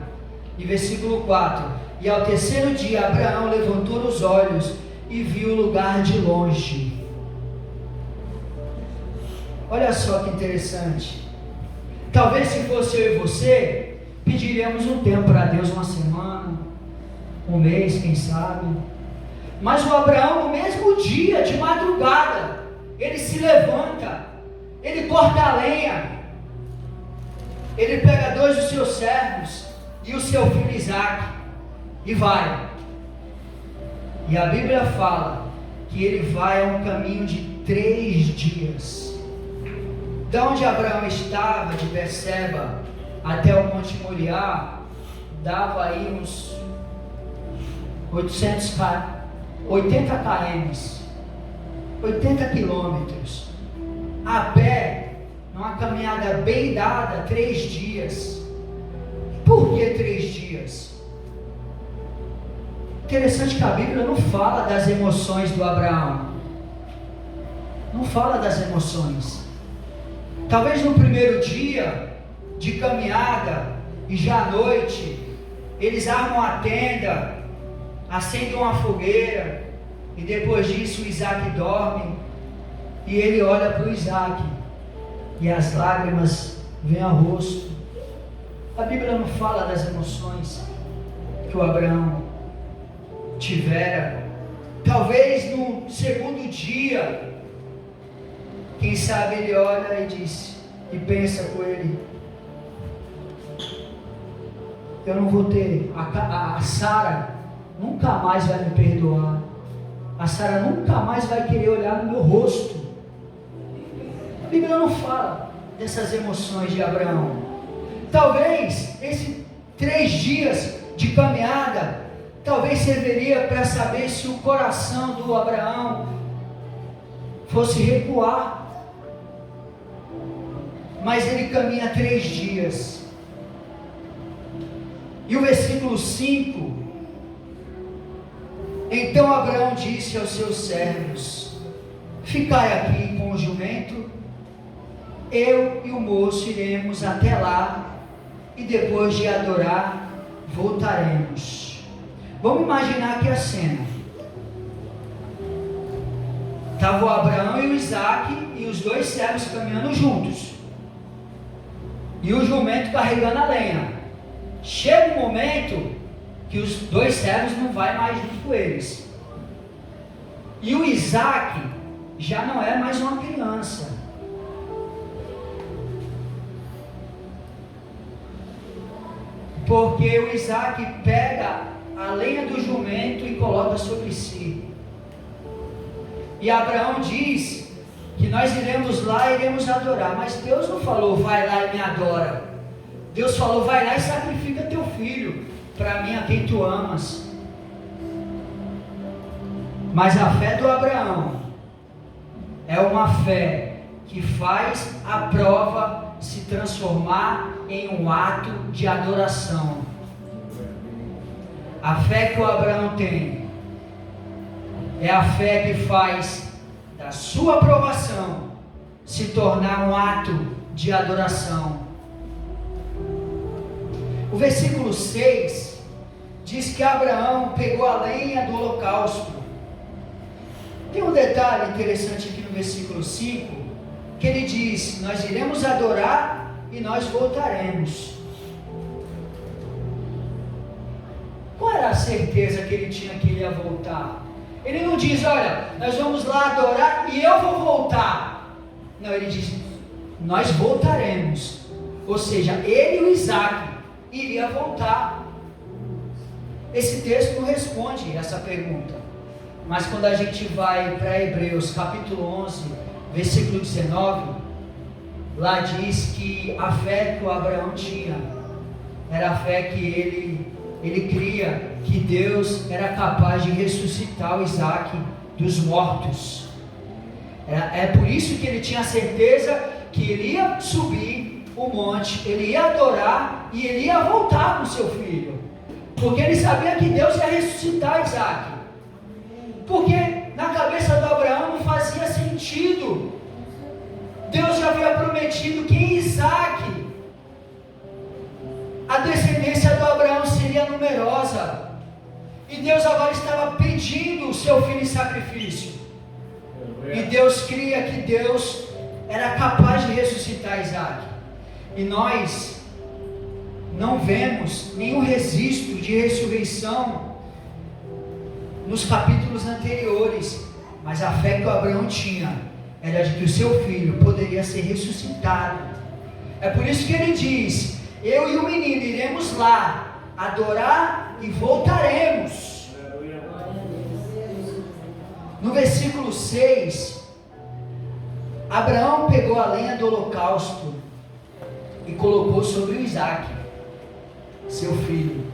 E versículo 4: E ao terceiro dia, Abraão levantou os olhos e viu o lugar de longe. Olha só que interessante. Talvez se fosse eu e você, pediríamos um tempo para Deus, uma semana, um mês, quem sabe. Mas o Abraão, no mesmo dia, de madrugada, ele se levanta, ele corta a lenha, ele pega 2 dos seus servos e o seu filho Isaque e vai. E a Bíblia fala que ele vai a um caminho de 3 dias. Da onde Abraão estava, de Berseba até o Monte Moriá, dava aí uns 80 km, 80 quilômetros, a pé, numa caminhada bem dada, 3 dias. Por que 3 dias? Interessante que a Bíblia não fala das emoções do Abraão, não fala das emoções. Talvez no primeiro dia de caminhada e já à noite, eles armam a tenda, acendem uma fogueira, e depois disso o Isaque dorme, e ele olha para o Isaque, e as lágrimas vêm ao rosto. A Bíblia não fala das emoções que o Abraão tivera. Talvez no segundo dia, quem sabe ele olha e diz, e pensa com ele, eu não vou ter, a Sara nunca mais vai me perdoar, a Sara nunca mais vai querer olhar no meu rosto. A Bíblia não fala dessas emoções de Abraão. Talvez esses 3 dias de caminhada, talvez serviria para saber se o coração do Abraão fosse recuar. Mas ele caminha 3 dias. E o versículo 5: então Abraão disse aos seus servos, ficai aqui com o jumento, eu e o moço iremos até lá, e depois de adorar, voltaremos. Vamos imaginar aqui a cena. Estava o Abraão e o Isaque e os 2 servos caminhando juntos, e o jumento carregando a lenha. Chega um momento que os 2 servos não vai mais junto com eles, e o Isaque já não é mais uma criança. Porque o Isaque pega a lenha do jumento e coloca sobre si. E Abraão diz que nós iremos lá e iremos adorar. Mas Deus não falou, vai lá e me adora. Deus falou, vai lá e sacrifica teu filho, para mim a quem tu amas. Mas a fé do Abraão é uma fé que faz a prova se transformar em um ato de adoração. A fé que o Abraão tem é a fé que faz da sua aprovação se tornar um ato de adoração. O versículo 6 diz que Abraão pegou a lenha do holocausto. Tem um detalhe interessante aqui no versículo 5, que ele diz, nós iremos adorar e nós voltaremos. Qual era a certeza que ele tinha que ele ia voltar? Ele não diz, olha, nós vamos lá adorar e eu vou voltar. Não, ele diz, nós voltaremos. Ou seja, ele e o Isaque iria voltar. Esse texto não responde essa pergunta. Mas quando a gente vai para Hebreus capítulo 11, versículo 19, lá diz que a fé que o Abraão tinha era a fé que ele cria que Deus era capaz de ressuscitar o Isaque dos mortos. É por isso que ele tinha certeza que ele ia subir o monte, ele ia adorar e ele ia voltar com seu filho, porque ele sabia que Deus ia ressuscitar Isaque. Porque na cabeça do Abraão não fazia sentido. Deus já havia prometido que em Isaque a descendência do Abraão seria numerosa. E Deus agora estava pedindo o seu filho em sacrifício. E Deus cria que Deus era capaz de ressuscitar Isaac. E nós não vemos nenhum registro de ressurreição nos capítulos anteriores. Mas a fé que o Abraão tinha era de que o seu filho poderia ser ressuscitado. É por isso que ele diz: eu e o menino iremos lá adorar e voltaremos. No versículo 6, Abraão pegou a lenha do holocausto e colocou sobre o Isaque, seu filho.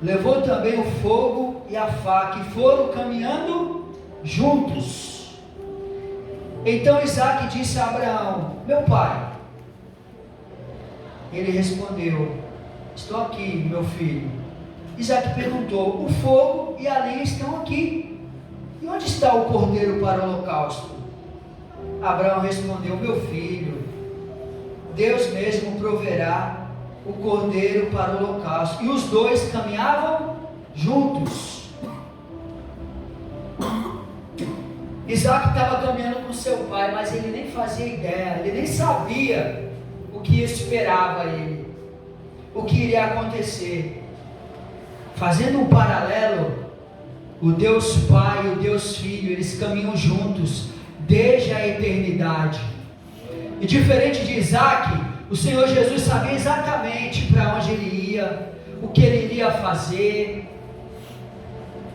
Levou também o fogo e a faca e foram caminhando juntos. Então Isaque disse a Abraão: meu pai. Ele respondeu: estou aqui, meu filho. Isaque perguntou: o fogo e a lenha estão aqui, e onde está o cordeiro para o holocausto? Abraão respondeu: meu filho, Deus mesmo proverá o cordeiro para o holocausto. E os dois caminhavam juntos. Isaac estava caminhando com seu pai, mas ele nem fazia ideia, ele nem sabia o que esperava ele, o que iria acontecer. Fazendo um paralelo, o Deus Pai e o Deus Filho, eles caminham juntos desde a eternidade. E diferente de Isaac, o Senhor Jesus sabia exatamente para onde ele ia, o que ele iria fazer.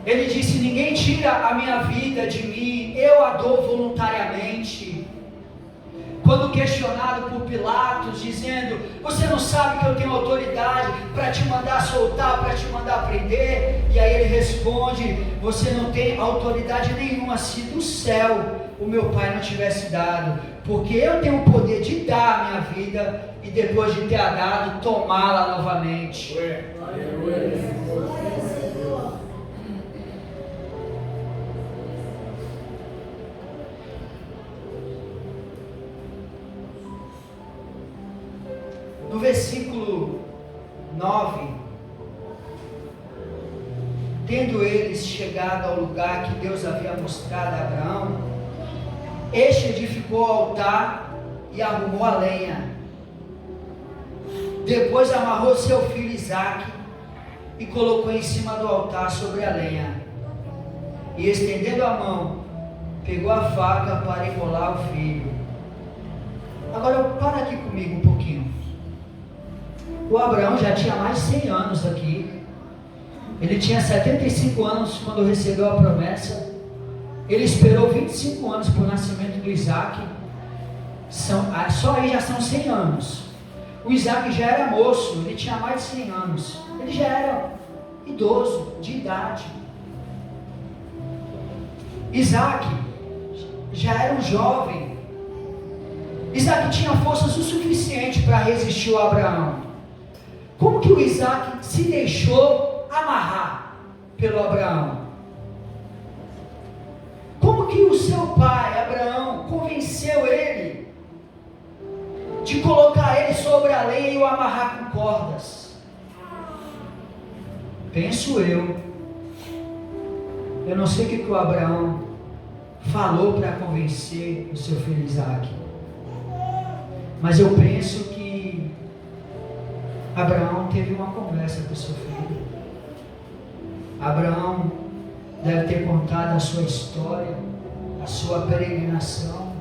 Ele disse: ninguém tira a minha vida de mim, eu a dou voluntariamente. Quando questionado por Pilatos, dizendo: você não sabe que eu tenho autoridade para te mandar soltar, para te mandar prender? E aí ele responde: você não tem autoridade nenhuma se do céu o meu pai não tivesse dado, porque eu tenho o poder de dar a minha vida e depois de ter a dado, tomá-la novamente. No versículo 9, tendo eles chegado ao lugar que Deus havia mostrado a Abraão, este edificou o altar e arrumou a lenha. Depois amarrou seu filho Isaque e colocou em cima do altar sobre a lenha. E estendendo a mão, pegou a faca para imolar o filho. Agora para aqui comigo um pouquinho. O Abraão já tinha mais de 100 anos aqui. Ele tinha 75 anos quando recebeu a promessa. Ele esperou 25 anos para o nascimento do Isaque. Só aí já são 100 anos. O Isaque já era moço, ele tinha mais de 100 anos. Ele já era idoso, de idade. Isaque já era um jovem. Isaque tinha forças o suficiente para resistir ao Abraão. Como que o Isaque se deixou amarrar pelo Abraão? Como que o seu pai, Abraão, convenceu ele de colocar ele sobre a lenha e o amarrar com cordas? Penso eu não sei o que o Abraão falou para convencer o seu filho Isaque, mas eu penso que Abraão teve uma conversa com o seu filho. Abraão deve ter contado a sua história, a sua peregrinação,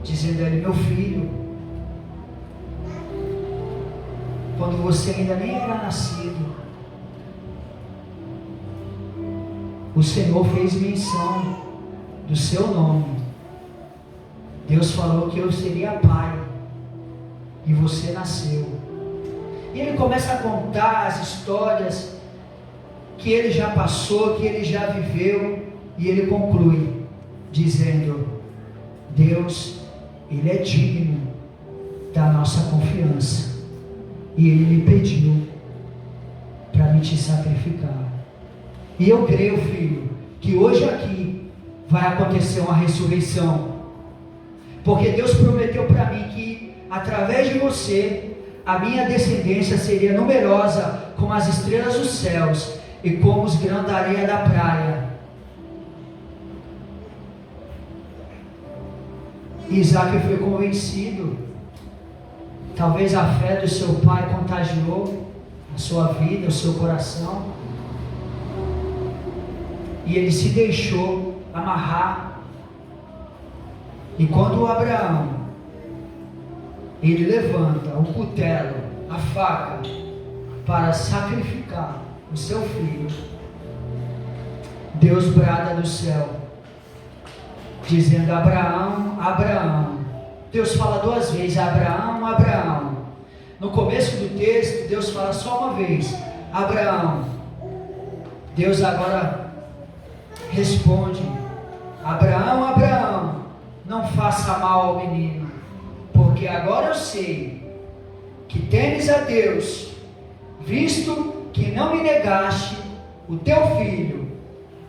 dizendo a ele: meu filho, quando você ainda nem era nascido, o Senhor fez menção do seu nome. Deus falou que eu seria pai, e você nasceu. E ele começa a contar as histórias que ele já passou, que ele já viveu, e ele conclui dizendo: Deus, Ele é digno da nossa confiança, e Ele me pediu para me te sacrificar. E eu creio, filho, que hoje aqui vai acontecer uma ressurreição, porque Deus prometeu para mim que através de você a minha descendência seria numerosa como as estrelas dos céus e como os grãos da areia da praia. Isaac foi convencido. Talvez a fé do seu pai contagiou a sua vida, o seu coração. E ele se deixou amarrar. E quando Abraão, ele levanta o cutelo, a faca, para sacrificar o seu filho, Deus brada do céu, dizendo: Abraão, Abraão. Deus fala duas vezes: Abraão, Abraão. No começo do texto, Deus fala só uma vez: Abraão. Deus agora responde: Abraão, Abraão, não faça mal ao menino, porque agora eu sei que temes a Deus, visto que não me negaste o teu filho,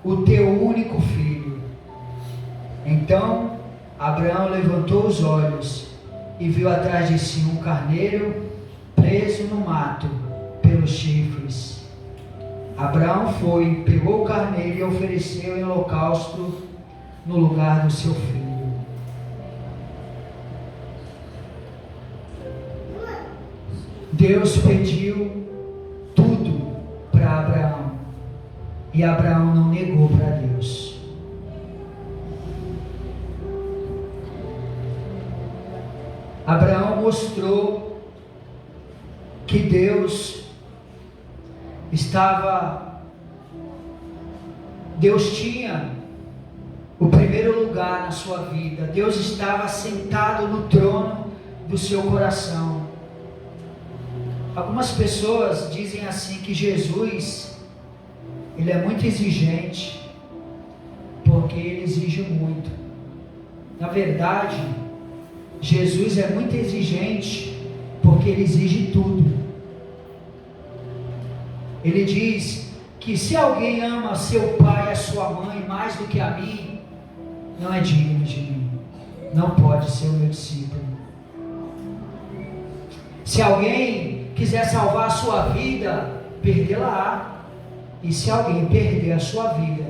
o teu único filho. Então Abraão levantou os olhos e viu atrás de si um carneiro preso no mato pelos chifres. Abraão foi, pegou o carneiro e ofereceu em holocausto no lugar do seu filho. Deus pediu tudo para Abraão e Abraão não negou para Deus. Abraão mostrou que Deus tinha o primeiro lugar na sua vida. Deus estava sentado no trono do seu coração. Algumas pessoas dizem assim que Jesus, ele é muito exigente, porque ele exige muito. Na verdade, Jesus é muito exigente, porque ele exige tudo. Ele diz que se alguém ama seu pai e a sua mãe mais do que a mim, não é digno de mim, não pode ser o meu discípulo. Se alguém quiser salvar a sua vida, perdê-la-á. E se alguém perder a sua vida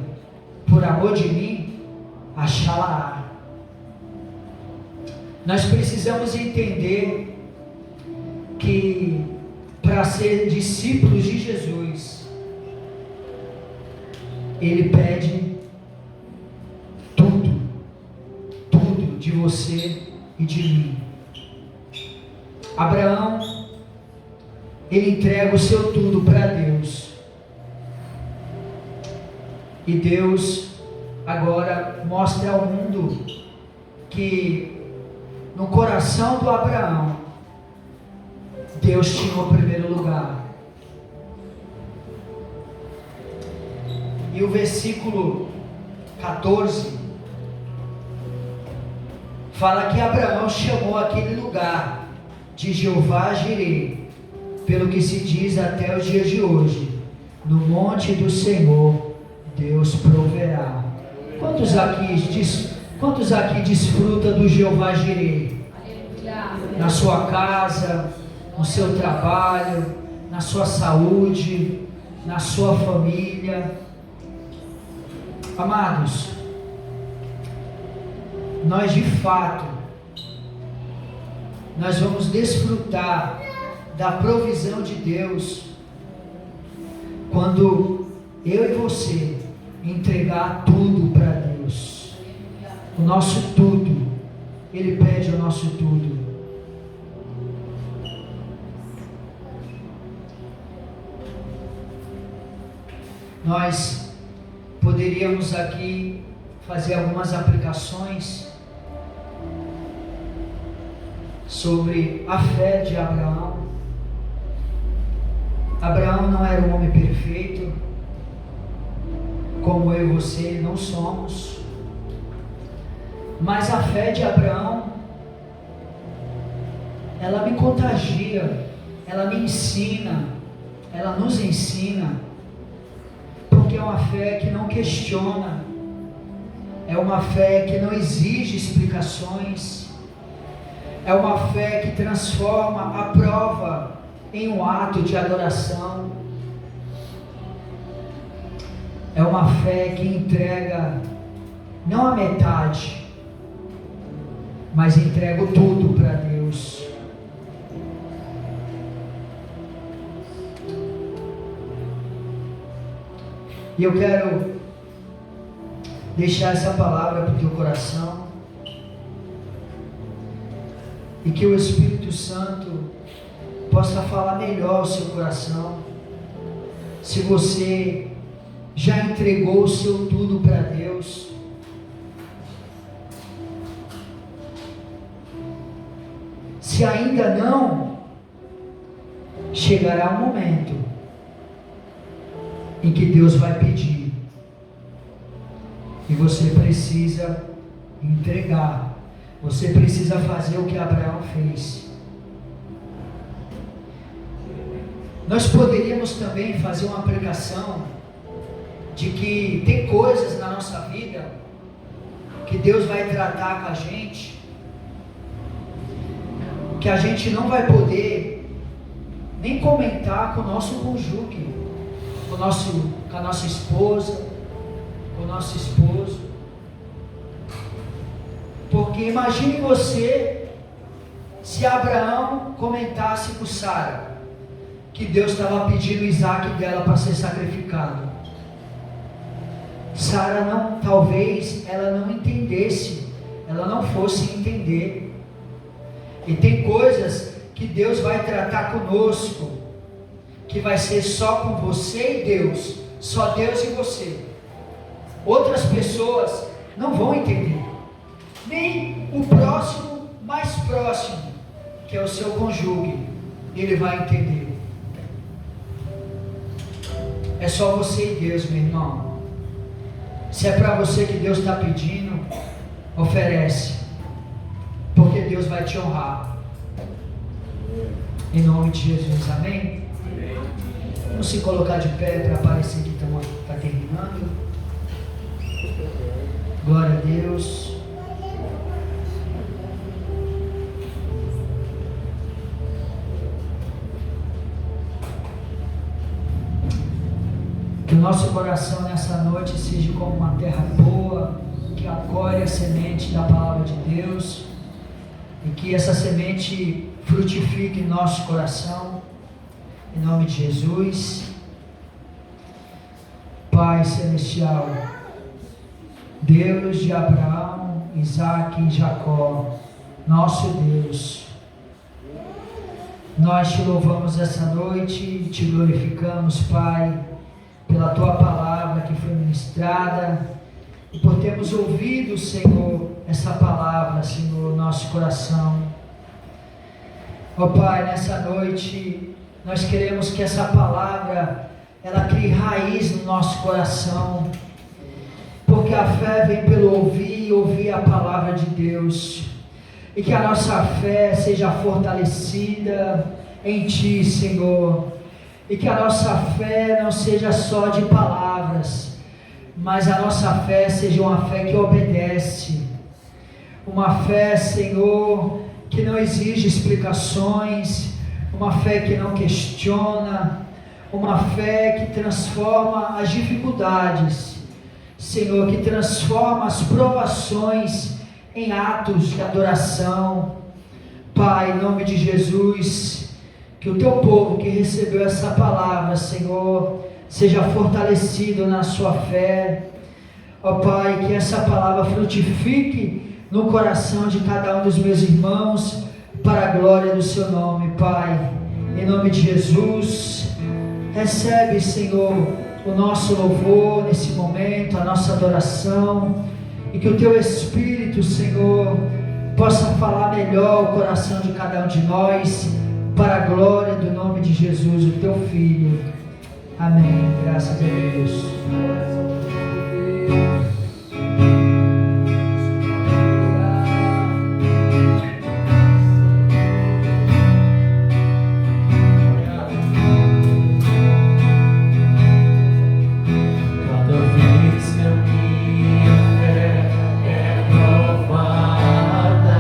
por amor de mim, achá-la-á. Nós precisamos entender que para ser discípulos de Jesus, Ele pede tudo de você e de mim. Abraão, ele entrega o seu tudo para Deus. E Deus agora mostra ao mundo que no coração do Abraão, Deus tinha o primeiro lugar. E o versículo 14 fala que Abraão chamou aquele lugar de Jeová Jireh, pelo que se diz até os dias de hoje: no monte do Senhor Deus proverá. Quantos aqui desfrutam do Jeová Jireh? Na sua casa, no seu trabalho, na sua saúde, na sua família. Amados, nós de fato, nós vamos desfrutar da provisão de Deus quando eu e você entregar tudo para Deus. O nosso tudo, Ele pede o nosso tudo. Nós poderíamos aqui fazer algumas aplicações sobre a fé de Abraão. Abraão não era um homem perfeito, como eu e você não somos, mas a fé de Abraão, ela me contagia, ela me ensina, ela nos ensina, porque é uma fé que não questiona, é uma fé que não exige explicações, É uma fé que transforma a prova em um ato de adoração. É uma fé que entrega não a metade, mas entrega o tudo para Deus. E eu quero deixar essa palavra para o teu coração, e que o Espírito Santo possa falar melhor ao seu coração. Se você já entregou o seu tudo para Deus, se ainda não, chegará um momento em que Deus vai pedir, e você precisa entregar, você precisa fazer o que Abraão fez. Nós poderíamos também fazer uma aplicação de que tem coisas na nossa vida que Deus vai tratar com a gente, que a gente não vai poder nem comentar com o nosso cônjuge, com a nossa esposa, com o nosso esposo. Porque imagine você, se Abraão comentasse com Sara que Deus estava pedindo Isaac dela para ser sacrificado. Sara não, talvez ela não entendesse, ela não fosse entender. E tem coisas que Deus vai tratar conosco, que vai ser só com você e Deus, só Deus e você. Outras pessoas não vão entender, nem o próximo mais próximo, que é o seu cônjuge, ele vai entender. É só você e Deus, meu irmão. Se é para você que Deus está pedindo, oferece, porque Deus vai te honrar. Em nome de Jesus, amém? Vamos se colocar de pé para parecer que está terminando. Glória a Deus. Que o nosso coração nessa noite seja como uma terra boa, que acolhe a semente da palavra de Deus, e que essa semente frutifique em nosso coração, em nome de Jesus. Pai Celestial, Deus de Abraão, Isaac e Jacó, nosso Deus, nós te louvamos essa noite e te glorificamos, Pai, pela tua palavra que foi ministrada, e por termos ouvido, Senhor, essa palavra, Senhor, no nosso coração. Ó Pai, nessa noite, nós queremos que essa palavra, ela crie raiz no nosso coração, porque a fé vem pelo ouvir e ouvir a palavra de Deus, e que a nossa fé seja fortalecida em Ti, Senhor, e que a nossa fé não seja só de palavras, mas a nossa fé seja uma fé que obedece, uma fé, Senhor, que não exige explicações, uma fé que não questiona, uma fé que transforma as dificuldades, Senhor, que transforma as provações em atos de adoração. Pai, em nome de Jesus, que o teu povo que recebeu essa palavra, Senhor, seja fortalecido na sua fé. Ó Pai, que essa palavra frutifique no coração de cada um dos meus irmãos, para a glória do seu nome, Pai. Em nome de Jesus, recebe, Senhor, o nosso louvor nesse momento, a nossa adoração, e que o teu Espírito, Senhor, possa falar melhor o coração de cada um de nós, para a glória do nome de Jesus, o teu Filho. Amém. Graças a Deus. Cada vez que a minha fé é provada,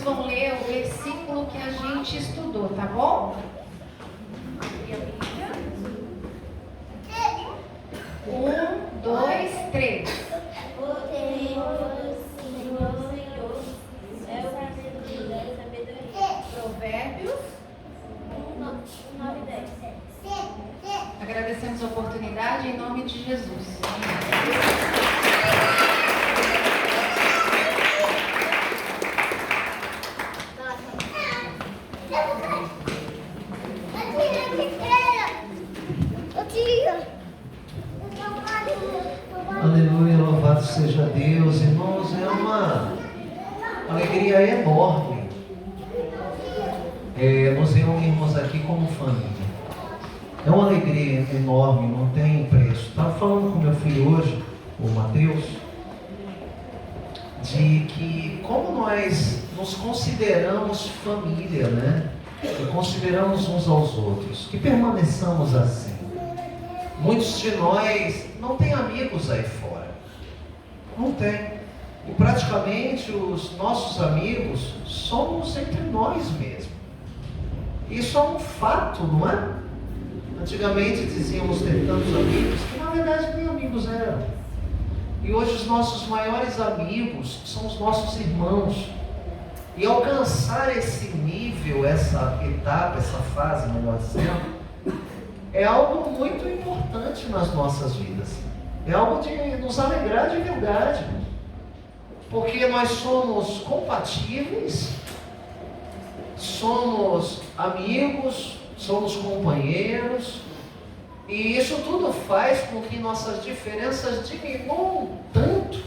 vão ler o versículo que a gente estudou, tá bom? 1, 2, 3. O temor do Senhor é o princípio da sabedoria. Provérbios. 9 e 10. Agradecemos a oportunidade em nome de Jesus. Aleluia, louvado seja Deus. Irmãos, é uma alegria enorme nos reunirmos aqui como família. É uma alegria enorme, não tem preço. Estava falando com meu filho hoje, o Mateus, de que como nós nos consideramos família, né? E consideramos uns aos outros, que permaneçamos assim. Muitos de nós não têm amigos aí fora. Não tem. E praticamente os nossos amigos somos entre nós mesmos. Isso é um fato, não é? Antigamente dizíamos ter tantos amigos que na verdade nem amigos eram. E hoje os nossos maiores amigos são os nossos irmãos. E alcançar esse nível, essa etapa, essa fase, melhor dizendo, é algo muito importante nas nossas vidas. É algo de nos alegrar de verdade. Porque nós somos compatíveis, somos amigos, somos companheiros, e isso tudo faz com que nossas diferenças diminuam tanto,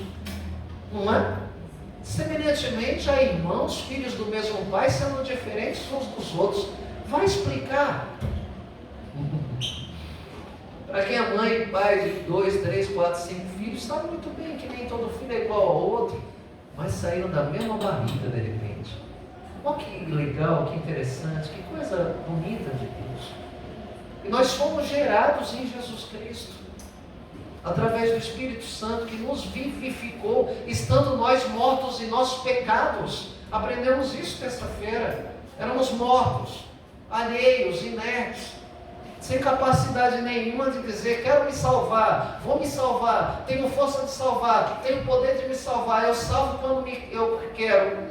não é? Semelhantemente a irmãos, filhos do mesmo pai, sendo diferentes uns dos outros. Vai explicar. Para quem é mãe e pai de 2, 3, 4, 5 filhos, sabe muito bem que nem todo filho é igual ao outro, mas saíram da mesma barriga de repente. Olha que legal, que interessante, que coisa bonita de Deus. E nós fomos gerados em Jesus Cristo, através do Espírito Santo que nos vivificou, estando nós mortos em nossos pecados. Aprendemos isso terça-feira. Éramos mortos, alheios, inertes, sem capacidade nenhuma de dizer: quero me salvar, vou me salvar, tenho força de salvar, tenho poder de me salvar, eu salvo quando eu quero.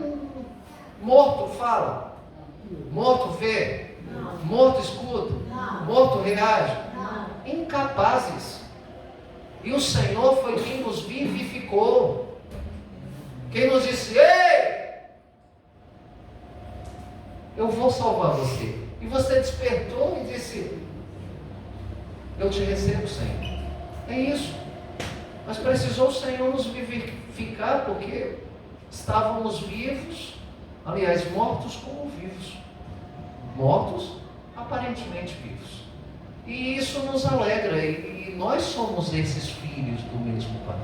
Morto fala, morto vê, morto escuta, morto reage. Incapazes. E o Senhor foi quem nos vivificou, quem nos disse: ei, eu vou salvar você. E você despertou e disse: eu te recebo, Senhor. É isso. Mas precisou o Senhor nos vivificar, porque estávamos vivos, aliás, mortos como vivos. Mortos, aparentemente vivos. E isso nos alegra, e nós somos esses filhos do mesmo Pai.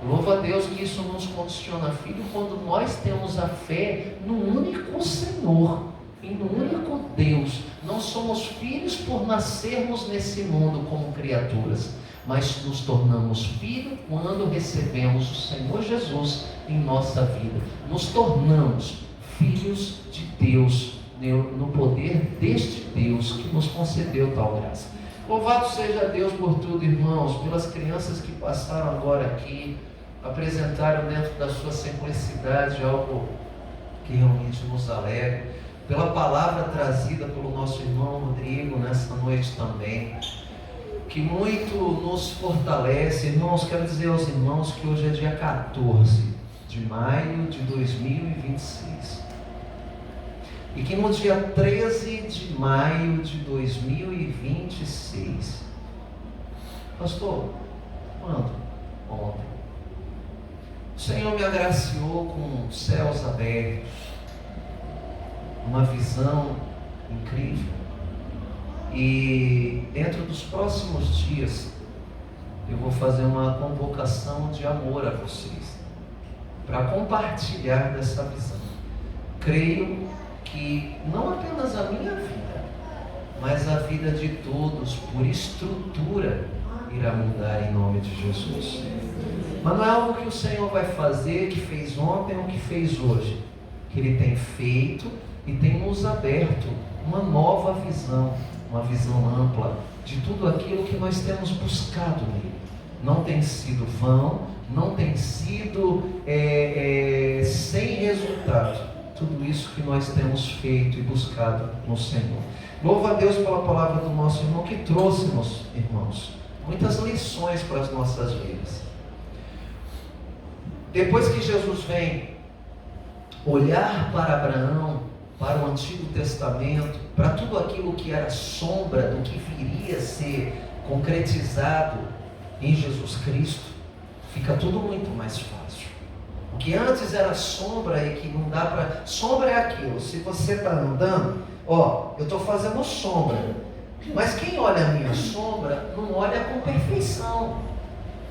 Louva a Deus que isso nos condiciona, filho, quando nós temos a fé no único Senhor e no único Deus. Não somos filhos por nascermos nesse mundo como criaturas, mas nos tornamos filhos quando recebemos o Senhor Jesus em nossa vida. Nos tornamos filhos de Deus, no poder deste Deus que nos concedeu tal graça. Louvado seja Deus por tudo, irmãos, pelas crianças que passaram agora aqui, apresentaram dentro da sua simplicidade algo que realmente nos alegra, pela palavra trazida pelo nosso irmão Rodrigo nessa noite também, que muito nos fortalece. Irmãos, quero dizer aos irmãos que hoje é dia 14 de maio de 2026. E que no dia 13 de maio de 2026, pastor, quando? Ontem, o Senhor me agraciou com céus abertos, uma visão incrível. E dentro dos próximos dias, eu vou fazer uma convocação de amor a vocês, para compartilhar dessa visão. Creio que não apenas a minha vida, mas a vida de todos, por estrutura, irá mudar em nome de Jesus. Mas não é algo que o Senhor vai fazer, que fez ontem ou que fez hoje, que Ele tem feito e tem nos aberto uma nova visão, uma visão ampla de tudo aquilo que nós temos buscado nele. Não tem sido vão, não tem sido sem resultado. Tudo isso que nós temos feito e buscado no Senhor. Louva a Deus pela palavra do nosso irmão que trouxe-nos, irmãos, muitas lições para as nossas vidas. Depois que Jesus vem olhar para Abraão, para o Antigo Testamento, para tudo aquilo que era sombra do que viria a ser concretizado em Jesus Cristo, fica tudo muito mais fácil. O que antes era sombra e que não dá para... Sombra é aquilo, se você está andando, eu estou fazendo sombra, mas quem olha a minha sombra não olha com perfeição.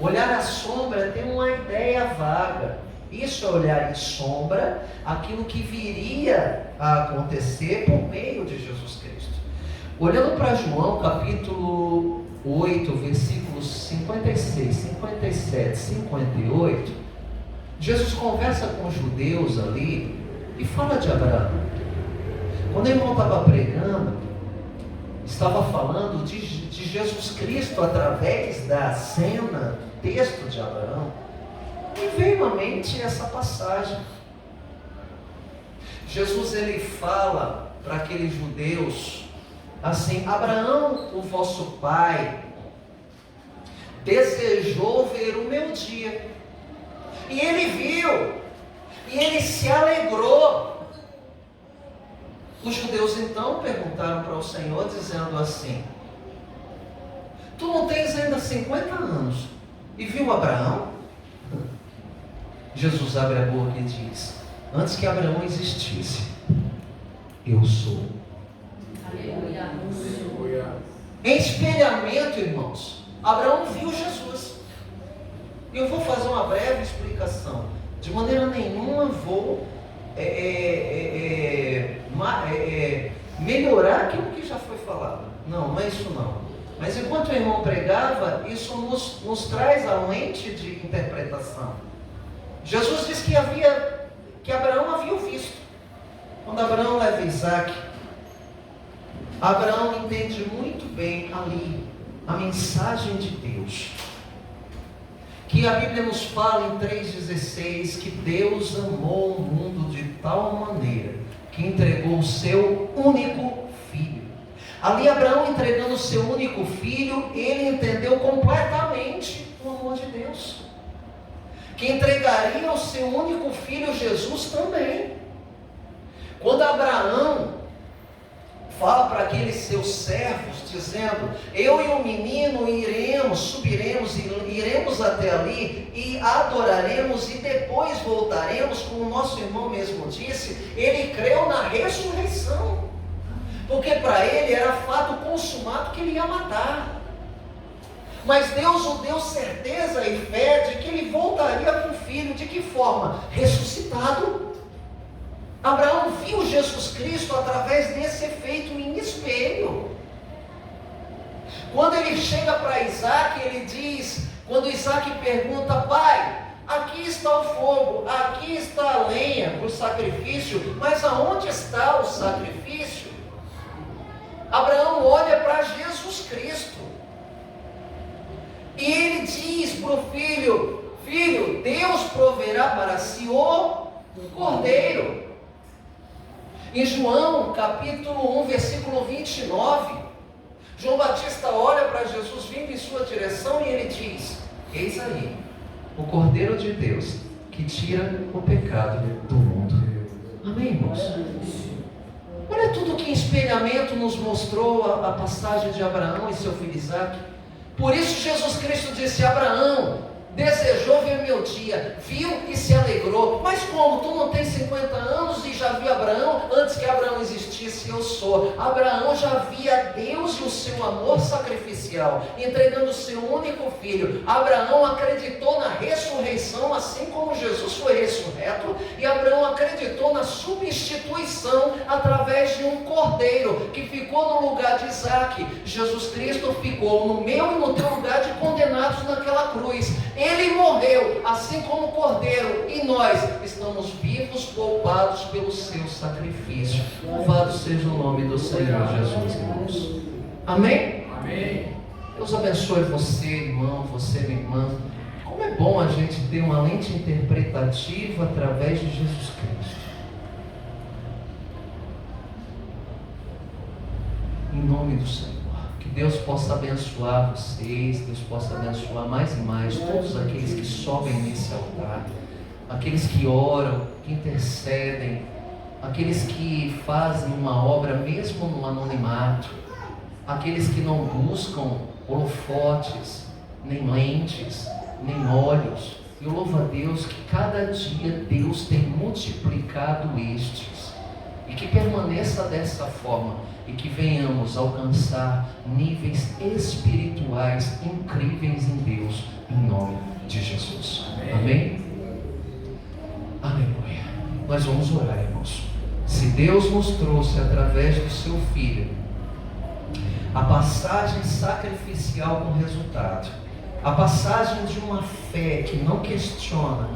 Olhar a sombra tem uma ideia vaga. Isso é olhar em sombra aquilo que viria a acontecer por meio de Jesus Cristo. Olhando para João capítulo 8, versículos 56, 57, 58, Jesus conversa com os judeus ali e fala de Abraão. Quando o irmão estava pregando, estava falando de Jesus Cristo através da cena, texto de Abraão, e veio à mente essa passagem. Jesus ele fala para aqueles judeus assim: Abraão, o vosso pai, desejou ver o meu dia, e ele viu, e ele se alegrou. Os judeus então perguntaram para o Senhor, dizendo assim: tu não tens ainda 50 anos e viu Abraão? Jesus abre a boca e diz: antes que Abraão existisse, eu sou. Aleluia. Em espelhamento, irmãos, Abraão viu Jesus. E eu vou fazer uma breve explicação. De maneira nenhuma vou melhorar aquilo que já foi falado. Não é isso não. Mas enquanto o irmão pregava, isso nos traz a lente de interpretação. Jesus diz que Abraão havia o visto. Quando Abraão leva Isaac, Abraão entende muito bem ali a mensagem de Deus. Que a Bíblia nos fala em 3,16 que Deus amou o mundo de tal maneira que entregou o seu único filho. Ali Abraão entregando o seu único filho, ele entendeu completamente o amor de Deus. Que entregaria o seu único filho Jesus também. Quando Abraão fala para aqueles seus servos, dizendo: eu e o menino subiremos e iremos até ali e adoraremos e depois voltaremos, como o nosso irmão mesmo disse, ele creu na ressurreição, porque para ele era fato consumado que ele ia matar. Mas Deus o deu certeza e fé de que ele voltaria com o filho. De que forma? Ressuscitado. Abraão viu Jesus Cristo através desse efeito em espelho. Quando ele chega para Isaac, ele diz, quando Isaac pergunta: pai, aqui está o fogo, aqui está a lenha para o sacrifício, mas aonde está o sacrifício? Abraão olha para Jesus Cristo. E ele diz para o filho: filho, Deus proverá para si o cordeiro. Em João capítulo 1, versículo 29, João Batista olha para Jesus vindo em sua direção e ele diz: eis aí o Cordeiro de Deus que tira o pecado do mundo. Amém, irmãos? Olha tudo que em espelhamento nos mostrou a passagem de Abraão e seu filho Isaac. Por isso Jesus Cristo disse: Abraão desejou ver meu dia, viu e se alegrou. Mas como? Tu não tens 50 anos e já vi Abraão? Antes que Abraão existisse, eu sou. Abraão já via Deus e o seu amor sacrificial, entregando o seu único filho. Abraão acreditou na ressurreição, assim como Jesus foi ressurreto. E Abraão acreditou na substituição através de um cordeiro que ficou no lugar de Isaac. Jesus Cristo ficou no meu e no teu lugar de condenados naquela cruz. Ele morreu, assim como o Cordeiro, e nós estamos vivos, poupados pelo seu sacrifício. Louvado seja o nome do Senhor Jesus, irmãos. Amém? Amém. Deus abençoe você, irmão, você, minha irmã. Como é bom a gente ter uma lente interpretativa através de Jesus Cristo. Em nome do Senhor. Que Deus possa abençoar vocês, Deus possa abençoar mais e mais todos aqueles que sobem nesse altar, aqueles que oram, que intercedem, aqueles que fazem uma obra mesmo no anonimato, aqueles que não buscam holofotes, nem lentes, nem olhos. Eu louvo a Deus que cada dia Deus tem multiplicado estes, e que permaneça dessa forma, e que venhamos alcançar níveis espirituais incríveis em Deus, em nome de Jesus. Amém? Aleluia. Nós vamos orar, irmãos. Se Deus nos trouxe através do seu Filho a passagem sacrificial com resultado, a passagem de uma fé que não questiona,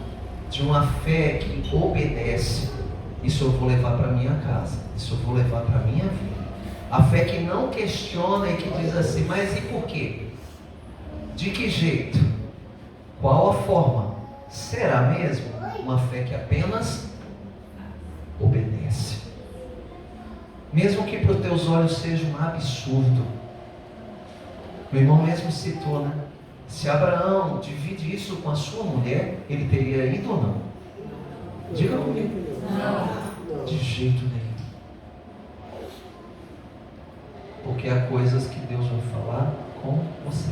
de uma fé que obedece, isso eu vou levar para minha casa, isso eu vou levar para minha vida. A fé que não questiona e que diz assim, mas e por quê? De que jeito? Qual a forma? Será mesmo uma fé que apenas obedece? Mesmo que para os teus olhos seja um absurdo. Meu irmão mesmo citou, né? Se Abraão divide isso com a sua mulher, ele teria ido ou não? Diga comigo. Não. De jeito nenhum. Porque há coisas que Deus vai falar com você.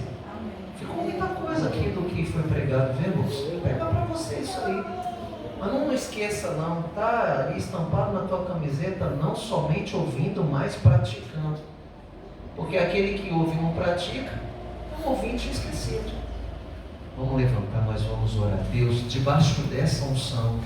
Ficou muita coisa aqui do que foi pregado, viu, irmãos? Pega para você isso aí. Mas não esqueça não, tá ali estampado na tua camiseta, não somente ouvindo, mas praticando. Porque aquele que ouve e não pratica, é um ouvinte esquecido. Vamos levantar, nós vamos orar. Deus, debaixo dessa unção,